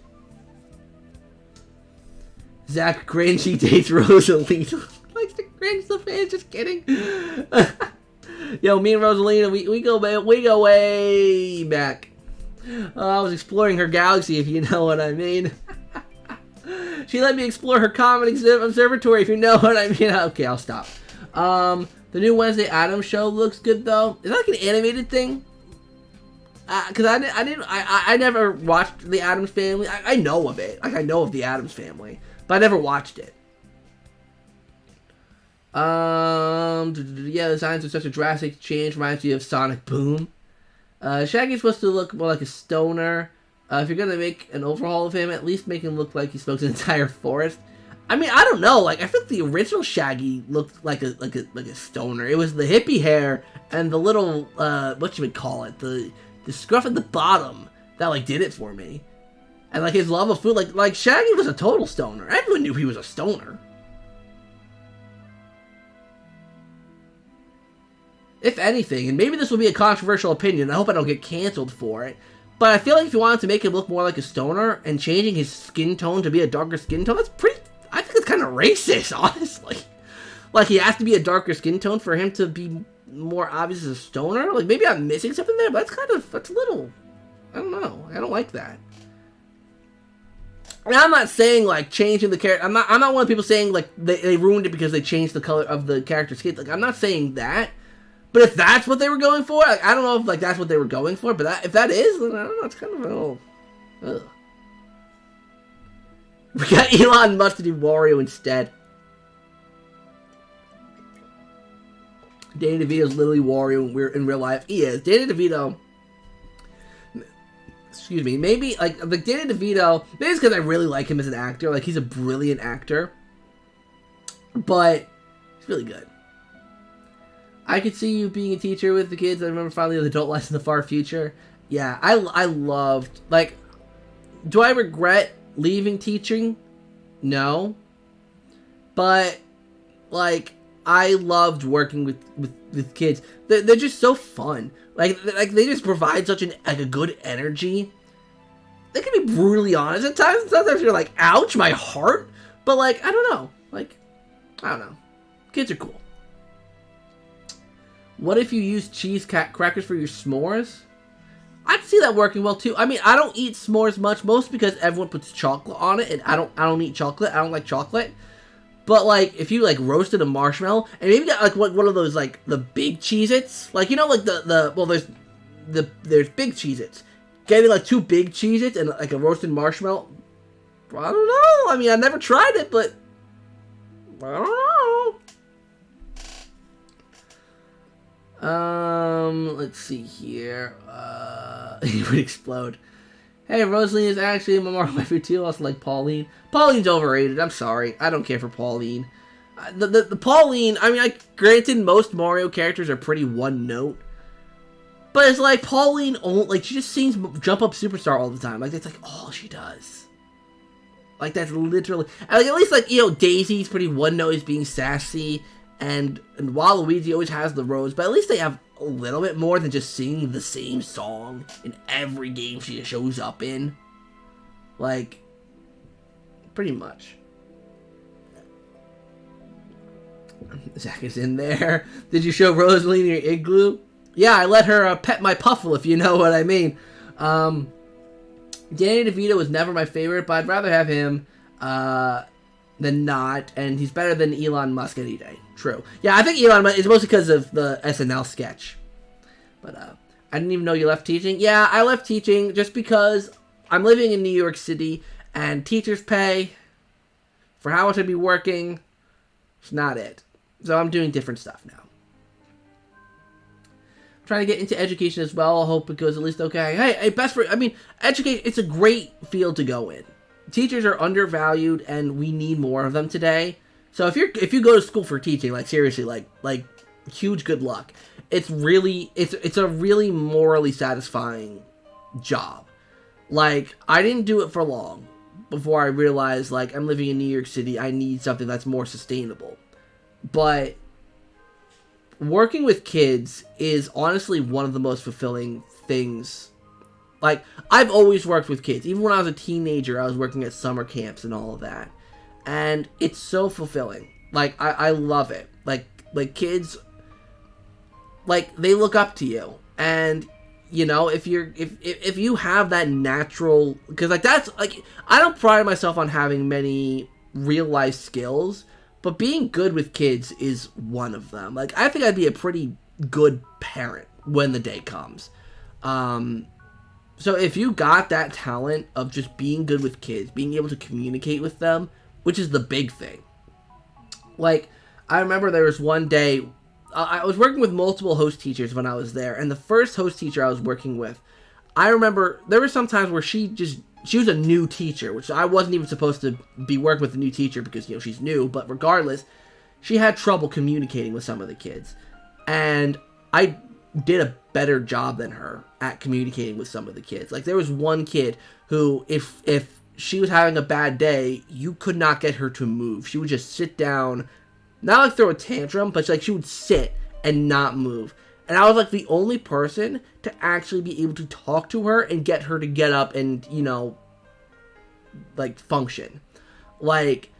Zach cringy dates Rosalina. Likes to cringe the fans. Just kidding. Yo, me and Rosalina, we go way back. I was exploring her galaxy, if you know what I mean. She let me explore her common observatory, if you know what I mean. Okay, I'll stop. The new Wednesday Addams show looks good though. Is that like an animated thing? Because I never watched the Addams Family. I know of it. Like I know of the Addams Family, but I never watched it. Yeah, the signs of such a drastic change reminds me of Sonic Boom. Shaggy's supposed to look more like a stoner. If you're gonna make an overhaul of him, at least make him look like he smokes an entire forest. I mean, I don't know. Like, I think the original Shaggy looked like a stoner. It was the hippie hair and the little what you would call it, the scruff at the bottom that like did it for me. And like his love of food, like Shaggy was a total stoner. Everyone knew he was a stoner. If anything, and maybe this will be a controversial opinion, I hope I don't get canceled for it, but I feel like if you wanted to make him look more like a stoner and changing his skin tone to be a darker skin tone, I think it's kind of racist, honestly. Like, he has to be a darker skin tone for him to be more obvious as a stoner? Like, maybe I'm missing something there, but that's a little, I don't know. I don't like that. And I'm not saying, like, changing the character, I'm not one of the people saying, like, they ruined it because they changed the color of the character's skin. Like, I'm not saying that. But if that's what they were going for, like, I don't know if like that's what they were going for, but if that is, then I don't know, it's kind of a little... Ugh. We got Elon Musk to do Wario instead. Danny DeVito's literally Wario in real life. He is. Danny DeVito... Excuse me, maybe, like Danny DeVito, maybe it's because I really like him as an actor. Like, he's a brilliant actor. But, he's really good. I could see you being a teacher with the kids. I remember finally the adult life in the far future. Yeah, I loved, like, do I regret leaving teaching? No. But, like, I loved working with kids. They're just so fun. Like they just provide such a good energy. They can be brutally honest at times. Sometimes you're like, ouch, my heart. But, like, I don't know. Like, I don't know. Kids are cool. What if you use cheese crackers for your s'mores? I'd see that working well too. I mean, I don't eat s'mores much, mostly because everyone puts chocolate on it, and I don't eat chocolate. I don't like chocolate. But like, if you like roasted a marshmallow and maybe got like one of those like the big Cheez-Its, like, you know, like there's big Cheez-Its. Getting like 2 big Cheez-Its and like a roasted marshmallow. I don't know. I mean, I never tried it, but I don't know. Let's see here. He would explode. Hey, Rosaline is actually my Mario waifu too. I also like Pauline. Pauline's overrated. I'm sorry. I don't care for Pauline. The Pauline, I mean, granted, most Mario characters are pretty one note. But it's like Pauline, like, she just sings Jump Up Superstar all the time. Like, that's like all she does. Like, that's literally, like, at least, like, you know, Daisy's pretty one note as being sassy. And Waluigi always has the rose, but at least they have a little bit more than just singing the same song in every game she shows up in. Like, pretty much. Zach is in there. Did you show Rosaline your igloo? Yeah, I let her pet my Puffle, if you know what I mean. Danny DeVito was never my favorite, but I'd rather have him than not, and he's better than Elon Musk any day. True. Yeah, I think Elon Musk is mostly because of the SNL sketch. But I didn't even know you left teaching. Yeah, I left teaching just because I'm living in New York City, and teachers pay for how much I'd be working. It's not it. So I'm doing different stuff now. I'm trying to get into education as well. I hope it goes at least okay. Hey, education, it's a great field to go in. Teachers are undervalued, and we need more of them today. So if you go to school for teaching, like, seriously, like huge good luck. It's a really morally satisfying job. Like, I didn't do it for long before I realized, like, I'm living in New York City. I need something that's more sustainable. But working with kids is honestly one of the most fulfilling things. Like, I've always worked with kids. Even when I was a teenager, I was working at summer camps and all of that. And it's so fulfilling. Like, I love it. Like kids, like, they look up to you. And, you know, if you have that natural, because, like, that's, like, I don't pride myself on having many real life skills, but being good with kids is one of them. Like, I think I'd be a pretty good parent when the day comes. So if you got that talent of just being good with kids, being able to communicate with them, which is the big thing. Like, I remember there was one day, I was working with multiple host teachers when I was there, and the first host teacher I was working with, I remember there were some times where she was a new teacher, which I wasn't even supposed to be working with a new teacher because, you know, she's new, but regardless, she had trouble communicating with some of the kids. And I did a better job than her at communicating with some of the kids. Like, there was one kid who, if she was having a bad day, you could not get her to move. She would just sit down, not like throw a tantrum, but like she would sit and not move. And I was like the only person to actually be able to talk to her and get her to get up and, you know, like function. Like,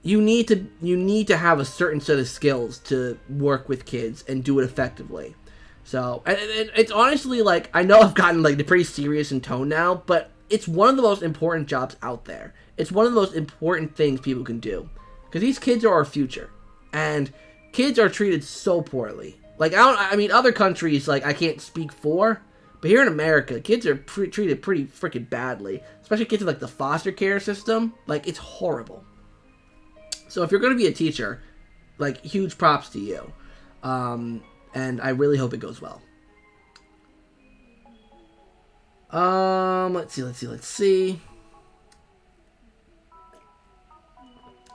you need to have a certain set of skills to work with kids and do it effectively. So, and it's honestly, like, I know I've gotten, like, pretty serious in tone now, but it's one of the most important jobs out there. It's one of the most important things people can do. Because these kids are our future. And kids are treated so poorly. Like, I mean, other countries, like, I can't speak for, but here in America, kids are treated pretty freaking badly. Especially kids in, like, the foster care system. Like, it's horrible. So if you're going to be a teacher, like, huge props to you. And I really hope it goes well. Let's see.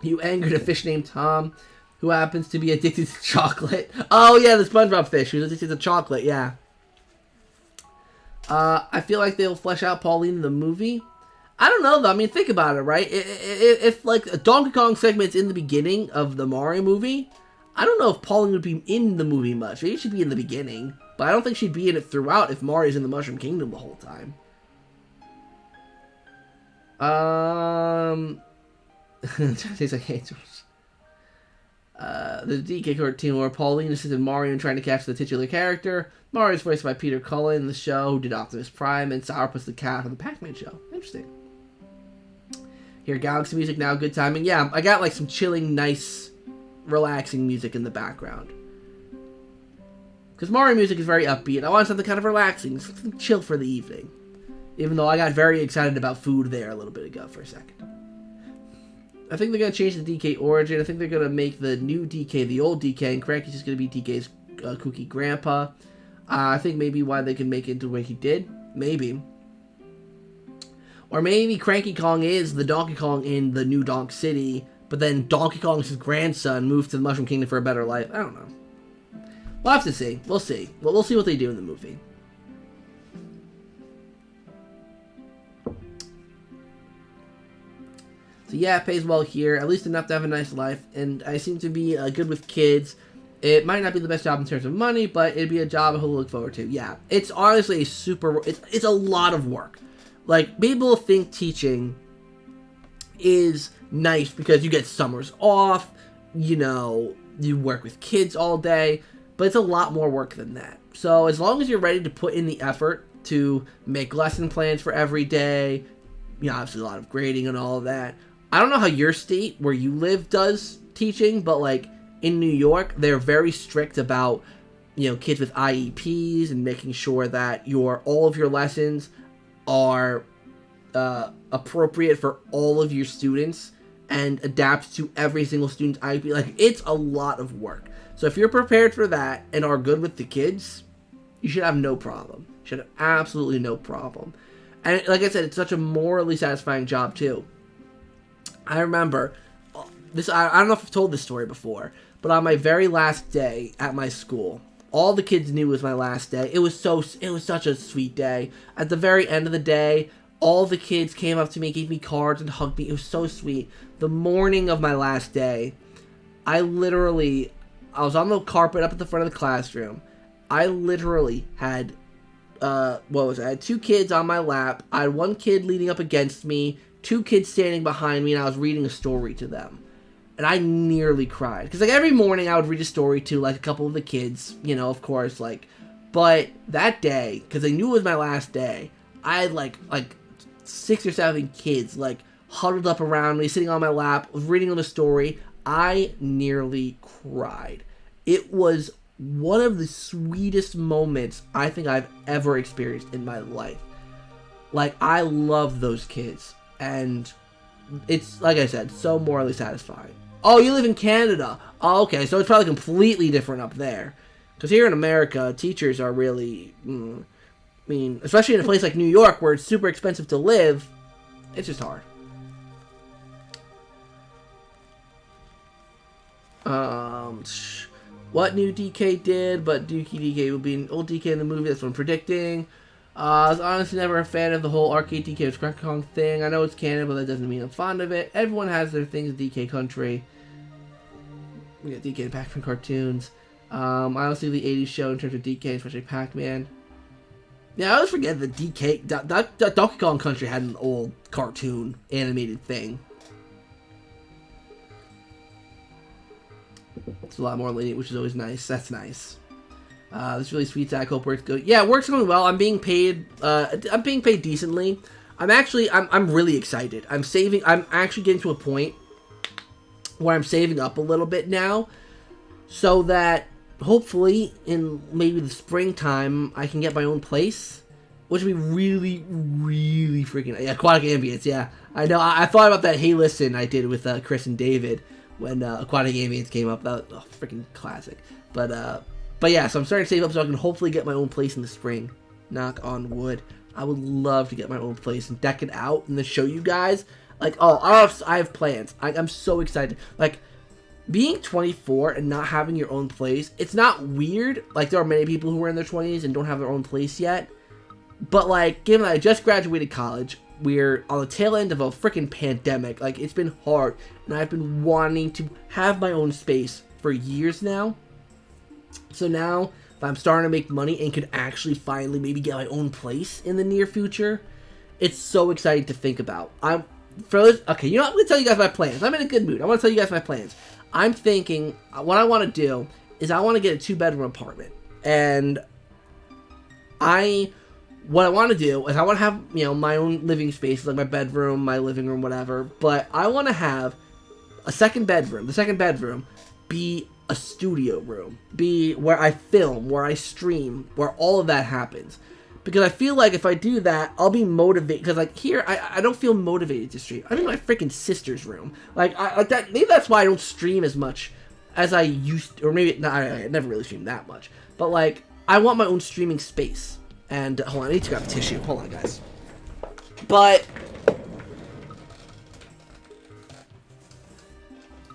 You angered a fish named Tom, who happens to be addicted to chocolate. Oh, yeah, the SpongeBob fish who's addicted to chocolate, yeah. I feel like they'll flesh out Pauline in the movie. I don't know, though. I mean, think about it, right? If like, a Donkey Kong segment's in the beginning of the Mario movie, I don't know if Pauline would be in the movie much. Maybe she'd be in the beginning, but I don't think she'd be in it throughout if Mario's in the Mushroom Kingdom the whole time. Tastes like angels. The DK cartoon where Pauline assisted Mario in trying to catch the titular character. Mario is voiced by Peter Cullen in the show, who did Optimus Prime, and Sourpuss the Cat on the Pac-Man show. Interesting. Hear Galaxy music now, good timing. Yeah, I got like some chilling, nice, relaxing music in the background. Because Mario music is very upbeat. I want something kind of relaxing, something chill for the evening. Even though I got very excited about food there a little bit ago for a second. I think they're going to change the DK origin. I think they're going to make the new DK the old DK, and Cranky's just going to be DK's kooky grandpa. I think maybe why they can make it into what he did. Maybe. Or maybe Cranky Kong is the Donkey Kong in the new Donk City, but then Donkey Kong's his grandson moved to the Mushroom Kingdom for a better life. I don't know. We'll have to see. We'll see. We'll see what they do in the movie. So yeah, it pays well here, at least enough to have a nice life, and I seem to be good with kids. It might not be the best job in terms of money, but it'd be a job I'll look forward to. Yeah, it's honestly a it's a lot of work. Like, people think teaching is nice because you get summers off, you know, you work with kids all day, but it's a lot more work than that. So as long as you're ready to put in the effort to make lesson plans for every day, you know, obviously a lot of grading and all of that. I don't know how your state, where you live, does teaching, but, like, in New York, they're very strict about, you know, kids with IEPs and making sure that all of your lessons are appropriate for all of your students and adapt to every single student's IEP. Like, it's a lot of work. So if you're prepared for that and are good with the kids, you should have no problem. You should have absolutely no problem. And like I said, it's such a morally satisfying job, too. I remember this. I don't know if I've told this story before, but on my very last day at my school, all the kids knew it was my last day. It was such a sweet day. At the very end of the day, all the kids came up to me, gave me cards, and hugged me. It was so sweet. The morning of my last day, I was on the carpet up at the front of the classroom. I literally had, I had 2 kids on my lap. I had 1 kid leaning up against me, 2 kids standing behind me, and I was reading a story to them. And I nearly cried. Because, like, every morning I would read a story to, like, a couple of the kids, you know, of course, like. But that day, because I knew it was my last day, I had, like 6 or 7 kids, like, huddled up around me, sitting on my lap, was reading them a story. I nearly cried. It was one of the sweetest moments I think I've ever experienced in my life. Like, I love those kids, and it's, like I said, so morally satisfying. Oh, you live in Canada. Oh, okay, so it's probably completely different up there. Because here in America, teachers are really, I mean, especially in a place like New York where it's super expensive to live, it's just hard. What new DK did, but DK will be an old DK in the movie, that's what I'm predicting. I was honestly never a fan of the whole arcade DK with Crack Kong thing. I know it's canon, but that doesn't mean I'm fond of it. Everyone has their things in DK country. We got DK and Pac-Man cartoons. I honestly the 80s show in terms of DK, especially Pac-Man. Yeah, I always forget that DK, that Donkey Kong Country had an old cartoon animated thing. It's a lot more lenient, which is always nice. That's nice. This really sweet Zach. Hope work's good. Yeah, work's going well. I'm being paid. I'm being paid decently. I'm really excited. I'm actually getting to a point where I'm saving up a little bit now, so that hopefully in maybe the springtime I can get my own place, which would be really, really freaking Aquatic Ambience. Yeah, I know. I thought about that. Hey, listen, I did with Chris and David when Aquatic Ambience came up. That was a freaking classic. But yeah, so I'm starting to save up so I can hopefully get my own place in the spring. Knock on wood. I would love to get my own place and deck it out and then show you guys. Like, oh, I have plans. I'm so excited. Like, being 24 and not having your own place, it's not weird. Like, there are many people who are in their 20s and don't have their own place yet. But, like, given that I just graduated college, we're on the tail end of a freaking pandemic. Like, it's been hard. And I've been wanting to have my own space for years now. So now, if I'm starting to make money and could actually finally maybe get my own place in the near future, it's so exciting to think about. Okay, you know what? I'm going to tell you guys my plans. I'm in a good mood. I want to tell you guys my plans. I'm thinking, what I want to do is I want to get a 2-bedroom apartment. And what I want to do is I want to have, you know, my own living space, like my bedroom, my living room, whatever. But I want to have a second bedroom. The second bedroom be a studio room, be where I film, where I stream, where all of that happens. Because I feel like if I do that, I'll be motivated. Because, like, here, I don't feel motivated to stream. I'm in my freaking sister's room. Like that. Maybe that's why I don't stream as much as I used to. Or maybe, no, I never really streamed that much. But, like, I want my own streaming space. And, hold on, I need to grab a tissue. Hold on, guys. But,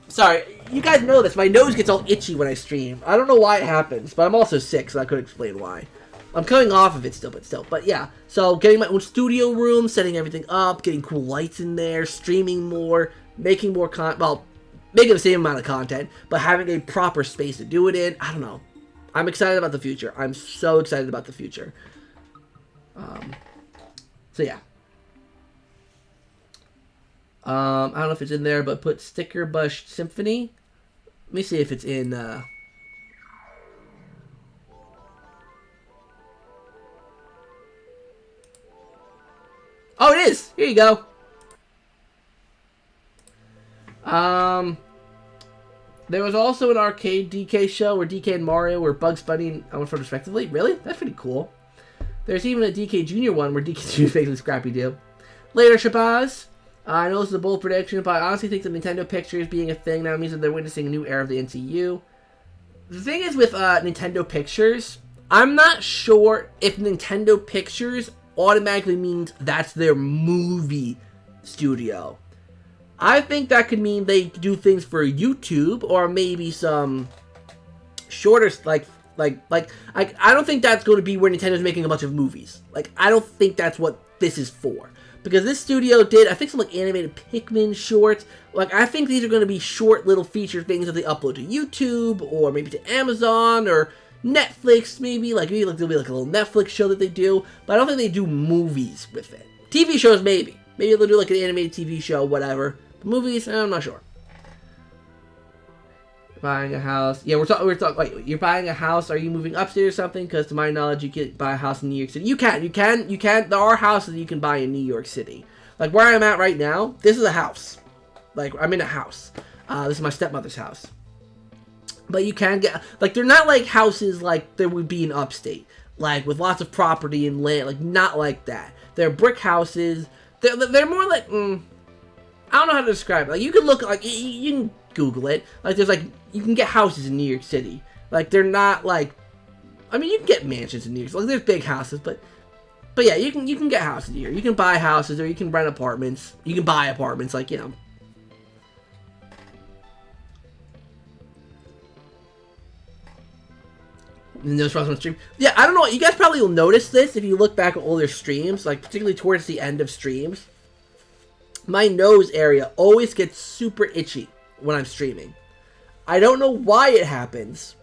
sorry, you guys know this. My nose gets all itchy when I stream. I don't know why it happens, but I'm also sick, so I could explain why. I'm coming off of it still, but yeah. So, getting my own studio room, setting everything up, getting cool lights in there, streaming more, making more content. Well, making the same amount of content, but having a proper space to do it in. I don't know. I'm excited about the future. I'm so excited about the future. So, yeah. I don't know if it's in there, but put Sticker Bush Symphony. Let me see if it's in, Oh, it is! Here you go. There was also an arcade DK show where DK and Mario were Bugs Bunny and Owen Ford respectively. Really? That's pretty cool. There's even a DK Jr. one where DK Jr. is basically Scrappy-Doo. Later, Shabazz. I know this is a bold prediction, but I honestly think the Nintendo Pictures being a thing now means that they're witnessing a new era of the NCU. The thing is with Nintendo Pictures, I'm not sure if Nintendo Pictures automatically means that's their movie studio. I think that could mean they do things for YouTube or maybe some shorter, like I don't think that's going to be where Nintendo's making a bunch of movies. Like, I don't think that's what this is for. Because this studio did, I think, some like animated Pikmin shorts. Like, I think these are going to be short little feature things that they upload to YouTube or maybe to Amazon or Netflix, maybe there'll be like a little Netflix show that they do, but I don't think they do movies with it. TV shows, maybe they'll do like an animated TV show, whatever. But movies, I'm not sure. Buying a house, yeah, we're talking. Wait, you're buying a house? Are you moving upstairs or something? Because to my knowledge, you can buy a house in New York City. You can. There are houses you can buy in New York City. Like where I'm at right now, this is a house. Like I'm in a house. This is my stepmother's house. But you can get, like, they're not like houses like there would be in upstate, like with lots of property and land, like not like that. They're brick houses. They're more like, I don't know how to describe it. Like, you can look, like, you can Google it. Like, there's, like, you can get houses in New York City. Like, they're not, like, I mean, you can get mansions in New York City. Like, there's big houses, but yeah, you can get houses here. You can buy houses, or you can rent apartments. You can buy apartments, like, you know. No from stream. Yeah, I don't know. You guys probably will notice this if you look back at older streams, like particularly towards the end of streams. My nose area always gets super itchy when I'm streaming. I don't know why it happens.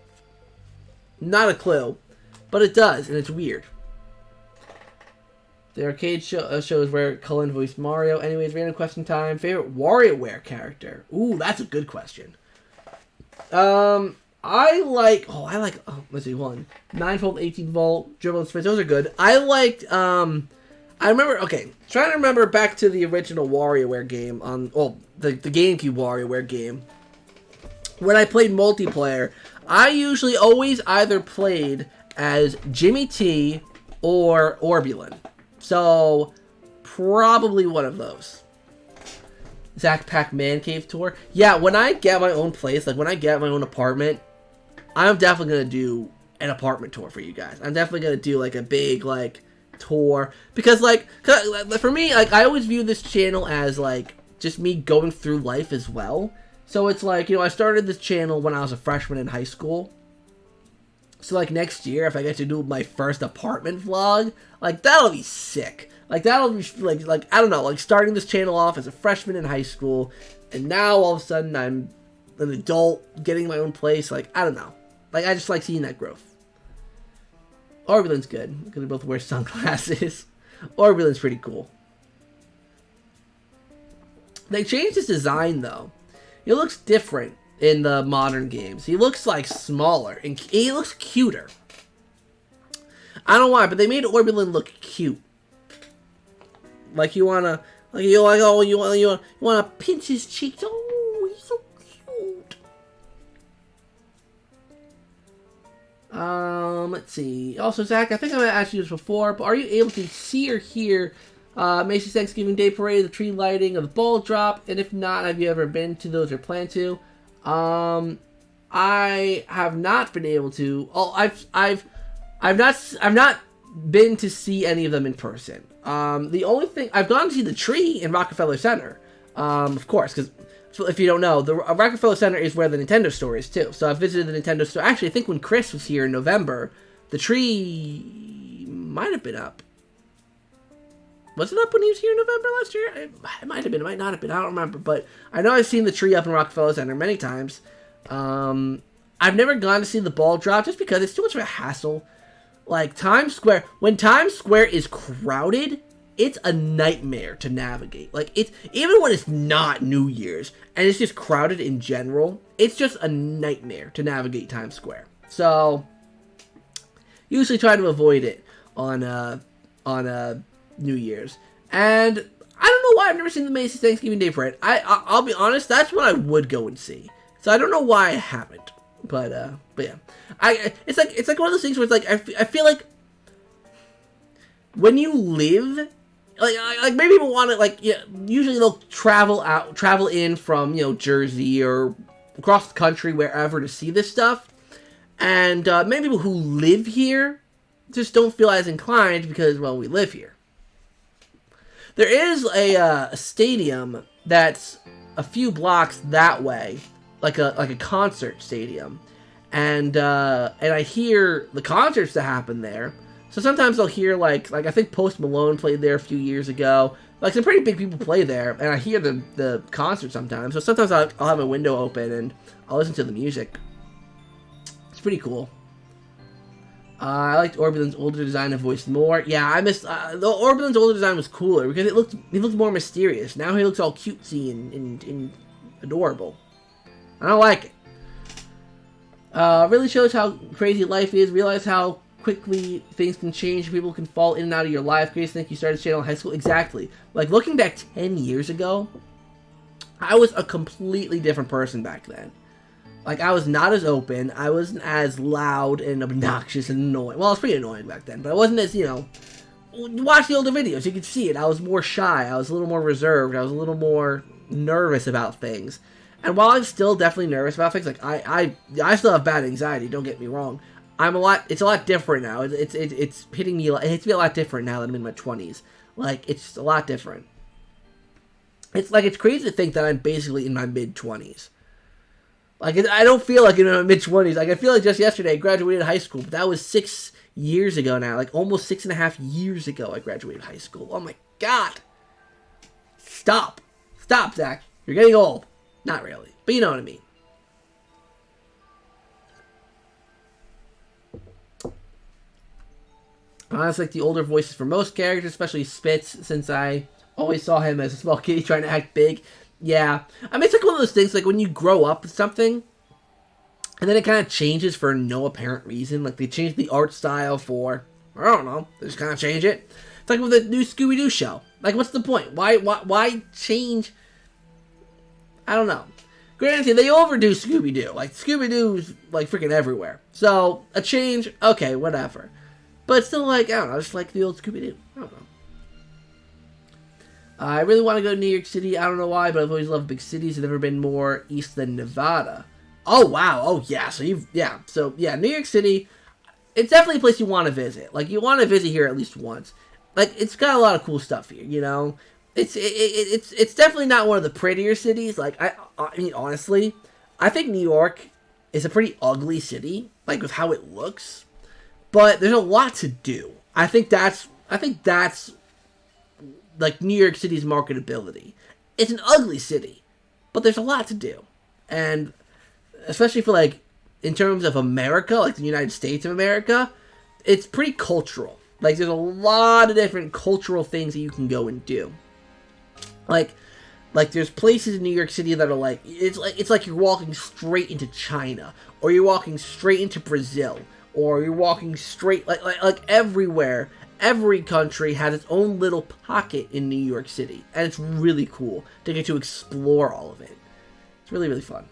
Not a clue, but it does, and it's weird. The arcade shows where Cullen voiced Mario. Anyways, random question time. Favorite WarioWare character? Ooh, that's a good question. Let's see, one. 9-volt, 18-volt, dribble and spin. Those are good. I liked, I remember, okay, trying to remember back to the original WarioWare game on, the GameCube WarioWare game. When I played multiplayer, I usually always either played as Jimmy T or Orbulin. So, probably one of those. ZakPak Man Cave Tour. Yeah, when I get my own place, like when I get my own apartment, I'm definitely going to do an apartment tour for you guys. I'm definitely going to do, like, a big, like, tour. Because, like, for me, like, I always view this channel as, like, just me going through life as well. So it's like, you know, I started this channel when I was a freshman in high school. So, like, next year, if I get to do my first apartment vlog, like, that'll be sick. Like, that'll be, like I don't know, like, starting this channel off as a freshman in high school, and now, all of a sudden, I'm an adult, getting my own place, like, I don't know. Like, I just like seeing that growth. Orbulin's good, because they both wear sunglasses. Orbulin's pretty cool. They changed his design, though. He looks different in the modern games. He looks, like, smaller, and he looks cuter. I don't know why, but they made Orbulin look cute. Like, you wanna pinch his cheeks. Oh, he's so cute. Let's see. Also, Zach, I think I might ask you this before, but are you able to see or hear Macy's Thanksgiving Day Parade, the tree lighting, or the ball drop? And if not, have you ever been to those or plan to? I have not been able to. Oh, I've not been to see any of them in person. The only thing I've gone to see the tree in Rockefeller Center, of course, because if you don't know, the Rockefeller Center is where the Nintendo store is too. So I've visited the Nintendo store. Actually, I think when Chris was here in November, the tree might have been up. Was it up when he was here in November last year? It might have been. It might not have been. I don't remember. But I know I've seen the tree up in Rockefeller Center many times. I've never gone to see the ball drop just because it's too much of a hassle. Like, Times Square, when Times Square is crowded, it's a nightmare to navigate. Like, it's, even when it's not New Year's, and it's just crowded in general, it's just a nightmare to navigate Times Square. So, usually try to avoid it on New Year's. And, I don't know why I've never seen the Macy's Thanksgiving Day Parade. I'll be honest, that's what I would go and see. So, I don't know why I haven't. But yeah, it's like one of those things where it's like, I feel like when you live, like maybe people want to, like, yeah, usually they'll travel in from, you know, Jersey or across the country, wherever, to see this stuff. And many people who live here just don't feel as inclined because, well, we live here. There is a stadium that's a few blocks that way, like a concert stadium, and I hear the concerts that happen there. So sometimes I'll hear like I think Post Malone played there a few years ago. Like, some pretty big people play there, and I hear the concert sometimes. So sometimes I'll have a window open and I'll listen to the music. It's pretty cool. I liked Orbulin's older design and voice more. Yeah, I missed the Orbulin's older design was cooler because he looked more mysterious. Now he looks all cutesy and adorable. I don't like it. Really shows how crazy life is. Realize how quickly things can change. People can fall in and out of your life. Grace, think you started this channel in high school. Exactly. Like, looking back 10 years ago, I was a completely different person back then. Like, I was not as open. I wasn't as loud and obnoxious and annoying. Well, I was pretty annoying back then, but I wasn't as, watch the older videos, you could see it. I was more shy. I was a little more reserved. I was a little more nervous about things. And while I'm still definitely nervous about things, like, I still have bad anxiety, don't get me wrong. It's a lot different now. It's hitting me, it hits me a lot different now that I'm in my 20s. Like, it's just a lot different. It's crazy to think that I'm basically in my mid-20s. Like, I don't feel like I'm in my mid-20s. Like, I feel like just yesterday I graduated high school, but that was 6 years ago now. Like, almost 6.5 years ago I graduated high school. Oh my god. Stop. Stop, Zach. You're getting old. Not really, but you know what I mean. I honestly like the older voices for most characters, especially Spitz, since I always saw him as a small kitty trying to act big. Yeah. I mean, it's like one of those things, like when you grow up with something, and then it kind of changes for no apparent reason. Like, they change the art style for, I don't know, they just kind of change it. It's like with the new Scooby-Doo show. Like, what's the point? Why change? I don't know. Granted, they overdo Scooby-Doo. Like, Scooby-Doo's, like, freaking everywhere. So, a change, okay, whatever. But it's still, like, I don't know, just like the old Scooby-Doo. I don't know. I really want to go to New York City. I don't know why, but I've always loved big cities. I've never been more east than Nevada. Oh, wow. Oh, yeah. So, New York City, it's definitely a place you want to visit. Like, you want to visit here at least once. Like, it's got a lot of cool stuff here, you know? It's definitely not one of the prettier cities. Like, I mean, honestly, I think New York is a pretty ugly city, like, with how it looks. But there's a lot to do. I think that's like New York City's marketability. It's an ugly city, but there's a lot to do. And especially for, like, in terms of America, like the United States of America, it's pretty cultural. Like, there's a lot of different cultural things that you can go and do. Like there's places in New York City that are like it's like you're walking straight into China, or you're walking straight into Brazil, or you're walking straight like everywhere. Every country has its own little pocket in New York City, and it's really cool to get to explore all of it. It's really, really fun.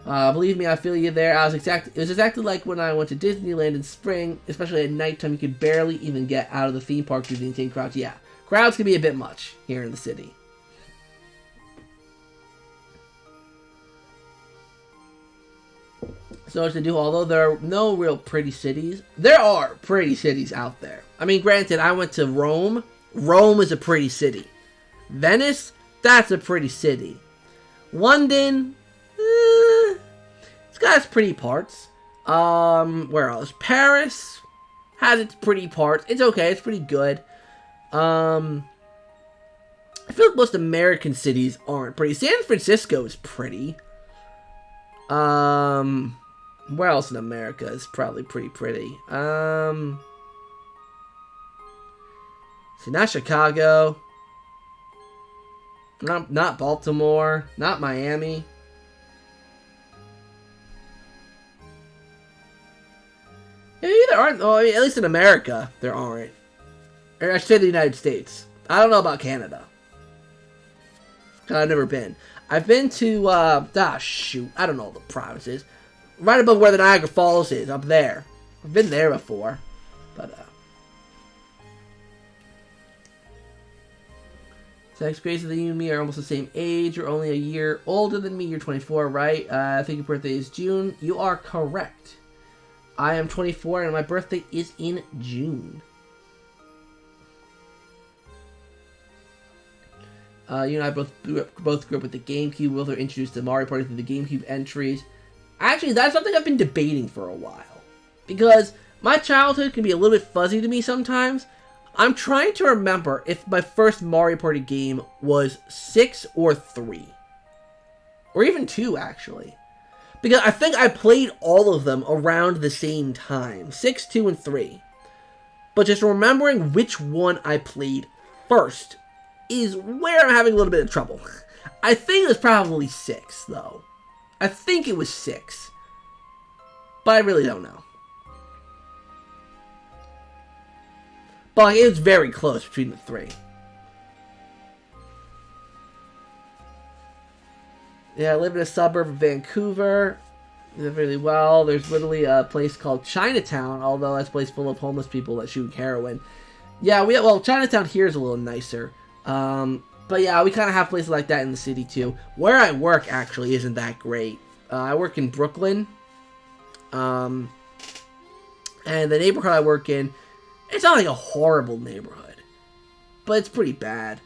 Believe me, I feel you there. It was exactly like when I went to Disneyland in spring, especially at nighttime. You could barely even get out of the theme park due to the insane crowds. Yeah, crowds can be a bit much here in the city. So much to do, although there are no real pretty cities. There are pretty cities out there. I mean, granted, I went to Rome. Rome is a pretty city. Venice, that's a pretty city. London, it's got its pretty parts. Where else? Paris has its pretty parts. It's okay, it's pretty good. I feel like most American cities aren't pretty. San Francisco is pretty. Where else in America is probably pretty? See, not Chicago. Not Baltimore. Not Miami. Yeah, there aren't. Oh, I mean, at least in America, there aren't. Or I should say the United States. I don't know about Canada. I've never been. I've been to, shoot. I don't know the provinces. Right above where the Niagara Falls is, up there. I've been there before. But, so it's crazy that you and me are almost the same age. You're only a year older than me. You're 24, right? I think your birthday is June. You are correct. I am 24 and my birthday is in June. You and I both grew up with the GameCube. We both were introduced to Mario Party through the GameCube entries. Actually, that's something I've been debating for a while. Because my childhood can be a little bit fuzzy to me sometimes. I'm trying to remember if my first Mario Party game was 6 or 3. Or even 2, actually. Because I think I played all of them around the same time. 6, 2, and 3. But just remembering which one I played first is where I'm having a little bit of trouble. I think it was probably 6, though. I think it was 6. But I really don't know. But like, it was very close between the 3. Yeah, I live in a suburb of Vancouver. Live really well. There's literally a place called Chinatown, although that's a place full of homeless people that shoot heroin. Yeah, well, Chinatown here is a little nicer. But yeah, we kind of have places like that in the city too. Where I work actually isn't that great. I work in Brooklyn. And the neighborhood I work in, it's not like a horrible neighborhood, but it's pretty bad.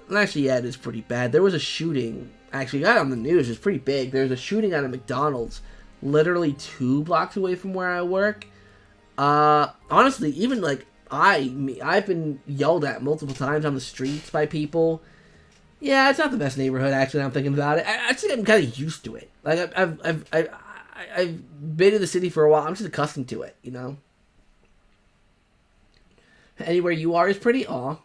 And actually, yeah, it is pretty bad. There was a shooting. Actually, got on the news. It's pretty big. There's a shooting at a McDonald's literally 2 blocks away from where I work. Honestly, even like I've been yelled at multiple times on the streets by people. Yeah, it's not the best neighborhood. Actually, I'm thinking about it. I think I'm kind of used to it. Like I've been in the city for a while. I'm just accustomed to it. You know. Anywhere you are is pretty. Aw.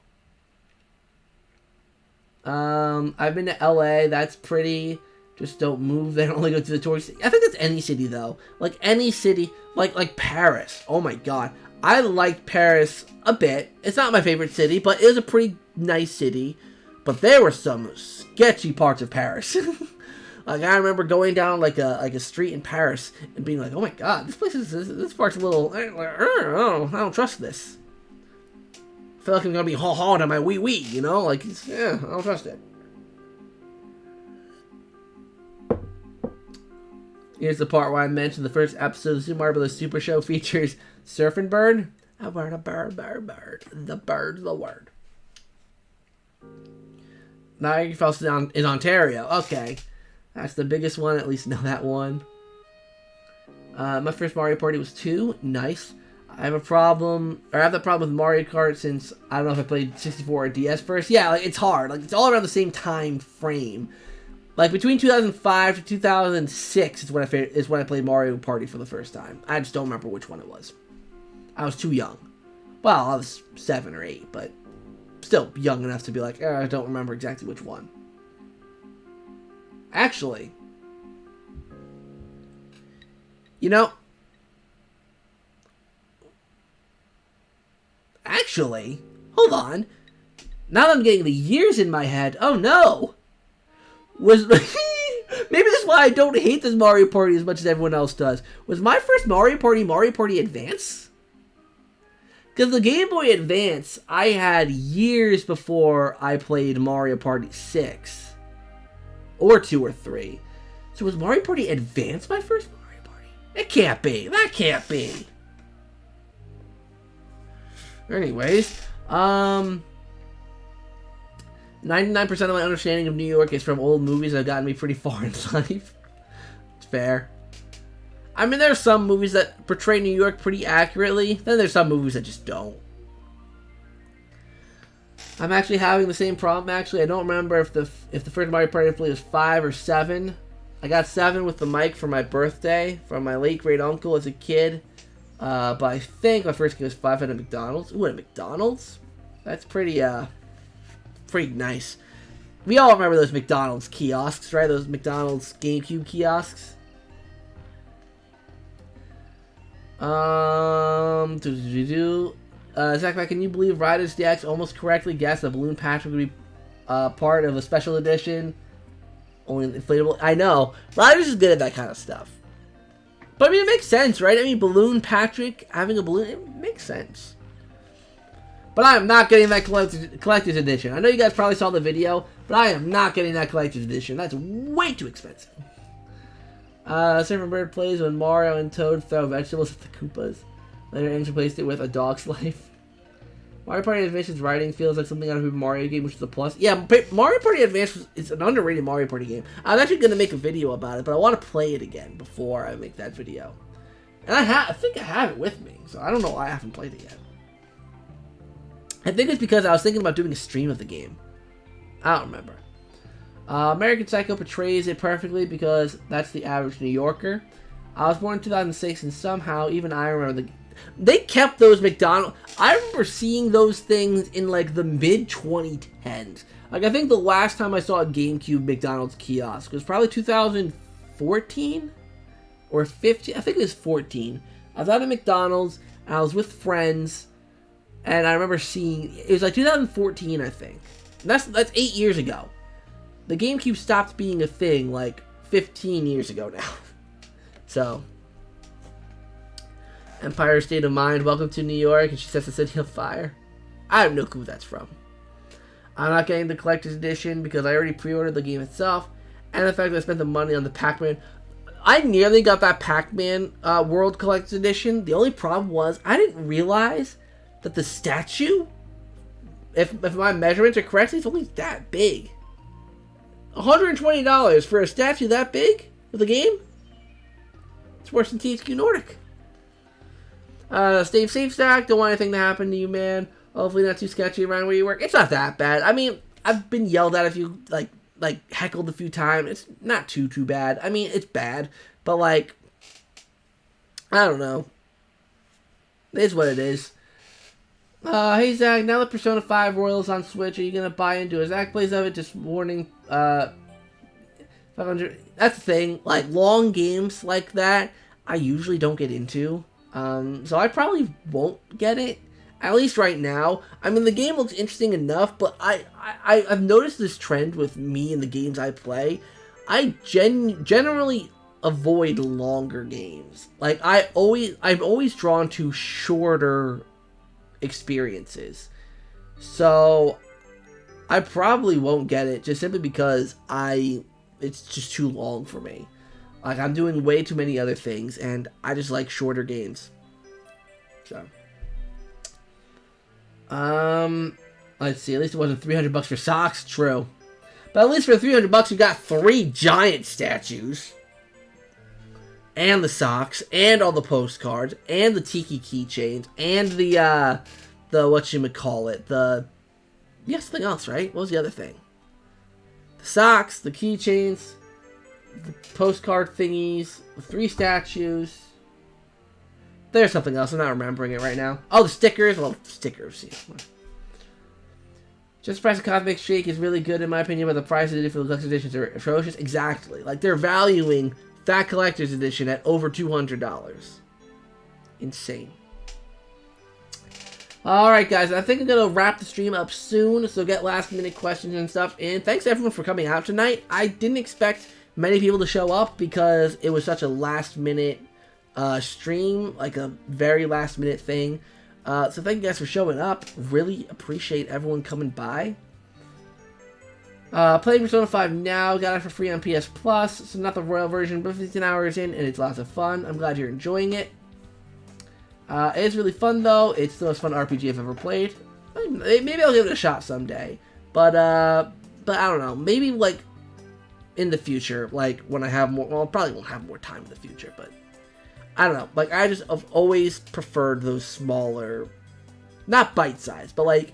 I've been to LA. That's pretty. Just don't move there. Only go to the tourist. I think that's any city though. Like any city. Like Paris. Oh my god. I like Paris a bit. It's not my favorite city, but it is a pretty nice city. But there were some sketchy parts of Paris. Like I remember going down like a street in Paris and being like, "Oh my god, this part's a little. I don't trust this. I feel like I'm gonna be hauled on my wee, you know? Like, yeah, I don't trust it." Here's the part where I mentioned the first episode of Super Mario Bros. Super Show features Surfing Bird. A bird, the bird's the word. Niagara Falls is Ontario. Okay. That's the biggest one. At least know that one. My first Mario Party was 2. Nice. I have the problem with Mario Kart since I don't know if I played 64 or DS first. Yeah, like it's hard. Like it's all around the same time frame. Like between 2005 to 2006 is when I played Mario Party for the first time. I just don't remember which one it was. I was too young. Well, I was 7 or 8, but still young enough to be like, I don't remember exactly which one. Actually, you know, hold on. Now that I'm getting the years in my head, oh no! Maybe that's why I don't hate this Mario Party as much as everyone else does. Was my first Mario Party Advance? Because the Game Boy Advance, I had years before I played Mario Party 6. Or 2 or 3. So was Mario Party Advance my first Mario Party? It can't be. That can't be. Anyways, 99% of my understanding of New York is from old movies that have gotten me pretty far in life. It's fair. I mean, there are some movies that portray New York pretty accurately. Then there's some movies that just don't. I'm actually having the same problem, actually. I don't remember if the first Mario Party I played was 5 or 7. I got 7 with the mic for my birthday from my late great uncle as a kid. But I think my first game was 5 at a McDonald's. Ooh, at a McDonald's? That's pretty nice. We all remember those McDonald's kiosks, right? Those McDonald's GameCube kiosks. ZakPak, can you believe Riders DX almost correctly guessed that Balloon Patrick would be part of a special edition? Only inflatable. I know. Riders is good at that kind of stuff. But I mean, it makes sense, right? I mean, Balloon Patrick having a balloon, it makes sense. But I am not getting that collector's edition. I know you guys probably saw the video, but I am not getting that collector's edition. That's way too expensive. Surfing Bird plays when Mario and Toad throw vegetables at the Koopas. Later, Ames replaced it with A Dog's Life. Mario Party Advance's writing feels like something out of a Mario game, which is a plus. Yeah, Mario Party Advance is an underrated Mario Party game. I was actually going to make a video about it, but I want to play it again before I make that video. And I think I have it with me, so I don't know why I haven't played it yet. I think it's because I was thinking about doing a stream of the game. I don't remember. American Psycho portrays it perfectly because that's the average New Yorker. I was born in 2006, and somehow even I remember they kept those McDonald's. I remember seeing those things in like the mid 2010s. Like I think the last time I saw a GameCube McDonald's kiosk was probably 2014 or 15. I think it was 14. I was at a McDonald's and I was with friends, and I remember seeing it was like 2014, I think. And that's 8 years ago. the GameCube stopped being a thing like 15 years ago now. So, Empire State of Mind, welcome to New York, and she sets the city on fire. I have no clue who that's from. I'm not getting the collector's edition because I already pre-ordered the game itself, and the fact that I spent the money on the Pac-Man. I nearly got that Pac-Man World Collector's Edition. The only problem was I didn't realize that the statue, if my measurements are correct, it's only that big. $120 for a statue that big for the game? It's worse than THQ Nordic. Stay safe, Zach. Don't want anything to happen to you, man. Hopefully not too sketchy around where you work. It's not that bad. I mean, I've been yelled at a few, like heckled a few times. It's not too bad. I mean, it's bad, but like, I don't know. It is what it is. Hey Zach, now that Persona 5 Royals on Switch, are you gonna buy into it? Zach plays of it. Just warning. 500. That's the thing. Like long games like that, I usually don't get into. So I probably won't get it. At least right now. I mean, the game looks interesting enough, but I've noticed this trend with me and the games I play. I generally avoid longer games. Like I'm always drawn to shorter experiences. So I probably won't get it just simply because it's just too long for me. Like I'm doing way too many other things and I just like shorter games. So let's see, at least it wasn't $300 for socks. True. But at least for $300 you got 3 giant statues. And the socks, and all the postcards, and the tiki keychains, and the whatchamacallit, something else, right? What was the other thing? The socks, the keychains, the postcard thingies, the 3 statues. There's something else, I'm not remembering it right now. Oh, the stickers, well, stickers, yeah. Just the price of Cosmic Shake is really good in my opinion, but the price of the different collector's editions are atrocious. Exactly. Like, they're valuing that collector's edition at over $200. Insane. Alright guys, I think I'm going to wrap the stream up soon, so get last minute questions and stuff. And thanks everyone for coming out tonight. I didn't expect many people to show up because it was such a last minute stream, like a very last minute thing. So thank you guys for showing up. Really appreciate everyone coming by. Playing Persona 5 now, got it for free on PS Plus, so not the royal version, but 15 hours in, and it's lots of fun. I'm glad you're enjoying it. It is really fun, though. It's the most fun RPG I've ever played. Maybe I'll give it a shot someday, but I don't know. Maybe, like, in the future, like, when I have more, well, I probably won't have more time in the future, but I don't know. Like, I've always preferred those smaller, not bite-sized, but, like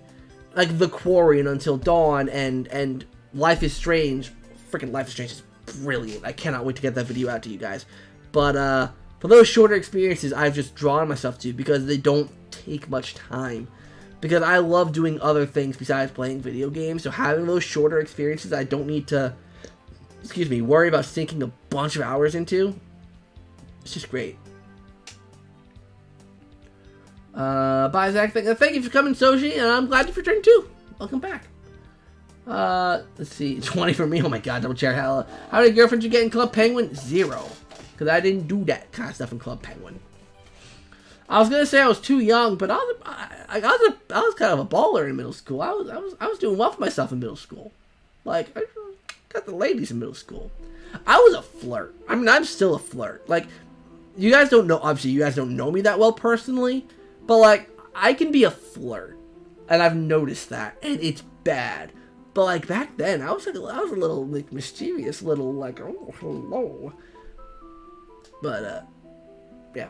The Quarry and Until Dawn and Life is Strange. Freaking Life is Strange is brilliant. I cannot wait to get that video out to you guys. But for those shorter experiences, I've just drawn myself to because they don't take much time. Because I love doing other things besides playing video games. So having those shorter experiences I don't need to, worry about sinking a bunch of hours into. It's just great. Bye, Zach. Thank you for coming, Soji, and I'm glad you returned too. Welcome back. Let's see. 20 for me. Oh my god, double chair hella. How many girlfriends you get in Club Penguin? 0. Because I didn't do that kind of stuff in Club Penguin. I was gonna say I was too young, but I was kind of a baller in middle school. I was doing well for myself in middle school. Like, I got the ladies in middle school. I was a flirt. I mean, I'm still a flirt. Like, you guys don't know, obviously you guys don't know me that well personally, but like, I can be a flirt. And I've noticed that, and it's bad. But like back then, I was a little like mischievous, little like, oh hello. But yeah.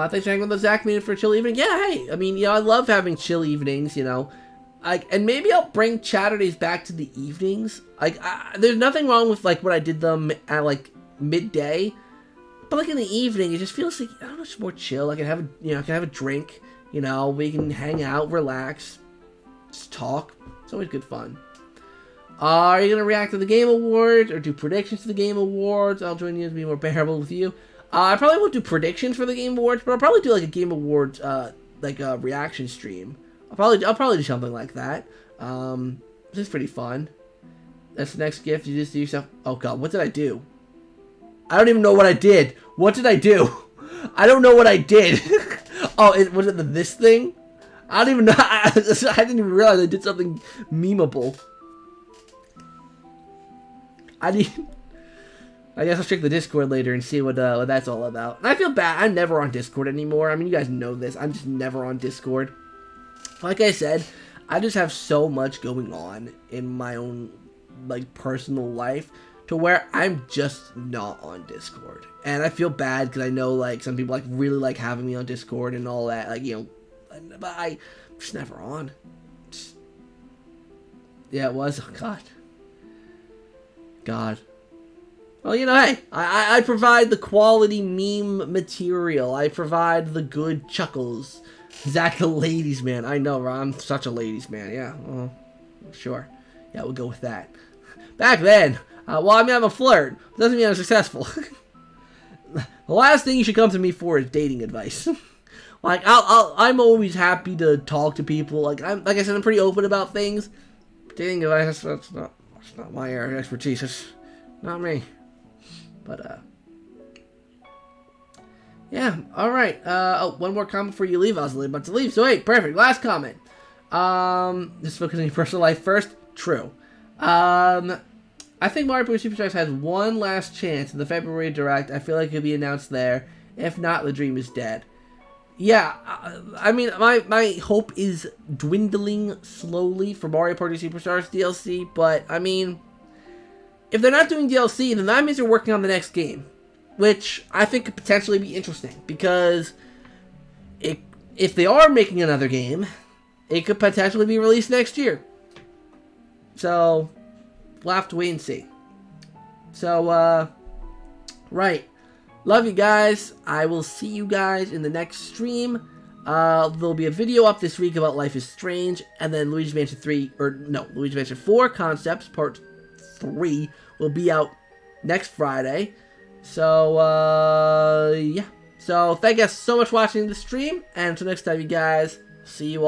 Thanks for hanging with us, Zach. Made it for a chill evening. Yeah, hey, I mean, I love having chill evenings. And maybe I'll bring Chaturdays back to the evenings. Like, there's nothing wrong with like when I did them at like midday, but like in the evening, it just feels like, I don't know, it's more chill. I can have a drink. We can hang out, relax. Just talk. It's always good fun. Are you going to react to the Game Awards or do predictions to the Game Awards? I'll join you to be more bearable with you. I probably won't do predictions for the Game Awards, but I'll probably do like a Game Awards like a reaction stream. I'll probably do something like that. This is pretty fun. That's the next gift. You just do yourself. Oh god, what did I do? I don't even know what I did. What did I do? I don't know what I did. Oh, was it this thing? I don't even know. I didn't even realize I did something memeable. I guess I'll check the Discord later and see what that's all about. And I feel bad. I'm never on Discord anymore. I mean, you guys know this. I'm just never on Discord. Like I said, I just have so much going on in my own, like, personal life to where I'm just not on Discord. And I feel bad because I know, like, some people, like, really like having me on Discord and all that. Like, you know, but I'm just never on. Yeah, it was. Oh, God. God. Well, you know, hey, I provide the quality meme material. I provide the good chuckles. Zach, a ladies man. I know, I'm such a ladies man. Yeah, well, sure. Yeah, we'll go with that. Back then, well, I mean, I'm a flirt. Doesn't mean I'm successful. The last thing you should come to me for is dating advice. Like, I'm always happy to talk to people. Like I said, I'm pretty open about things. Dating advice, that's not my area of expertise. It's not me. But, yeah, alright. Oh, one more comment before you leave. I was about to leave. So, hey, perfect. Last comment. Just focusing on your personal life first. True. I think Mario Bros. Superstars has one last chance in the February Direct. I feel like it'll be announced there. If not, the dream is dead. Yeah, I mean, my hope is dwindling slowly for Mario Party Superstars DLC, but, I mean, if they're not doing DLC, then that means they're working on the next game, which I think could potentially be interesting, because if they are making another game, it could potentially be released next year. So, we'll have to wait and see. So, right. Love you guys. I will see you guys in the next stream. There'll be a video up this week about Life is Strange, and then Luigi's Mansion 4 Concepts Part 3 will be out next Friday. So, yeah. So, thank you guys so much for watching the stream, and until next time, you guys, see you all.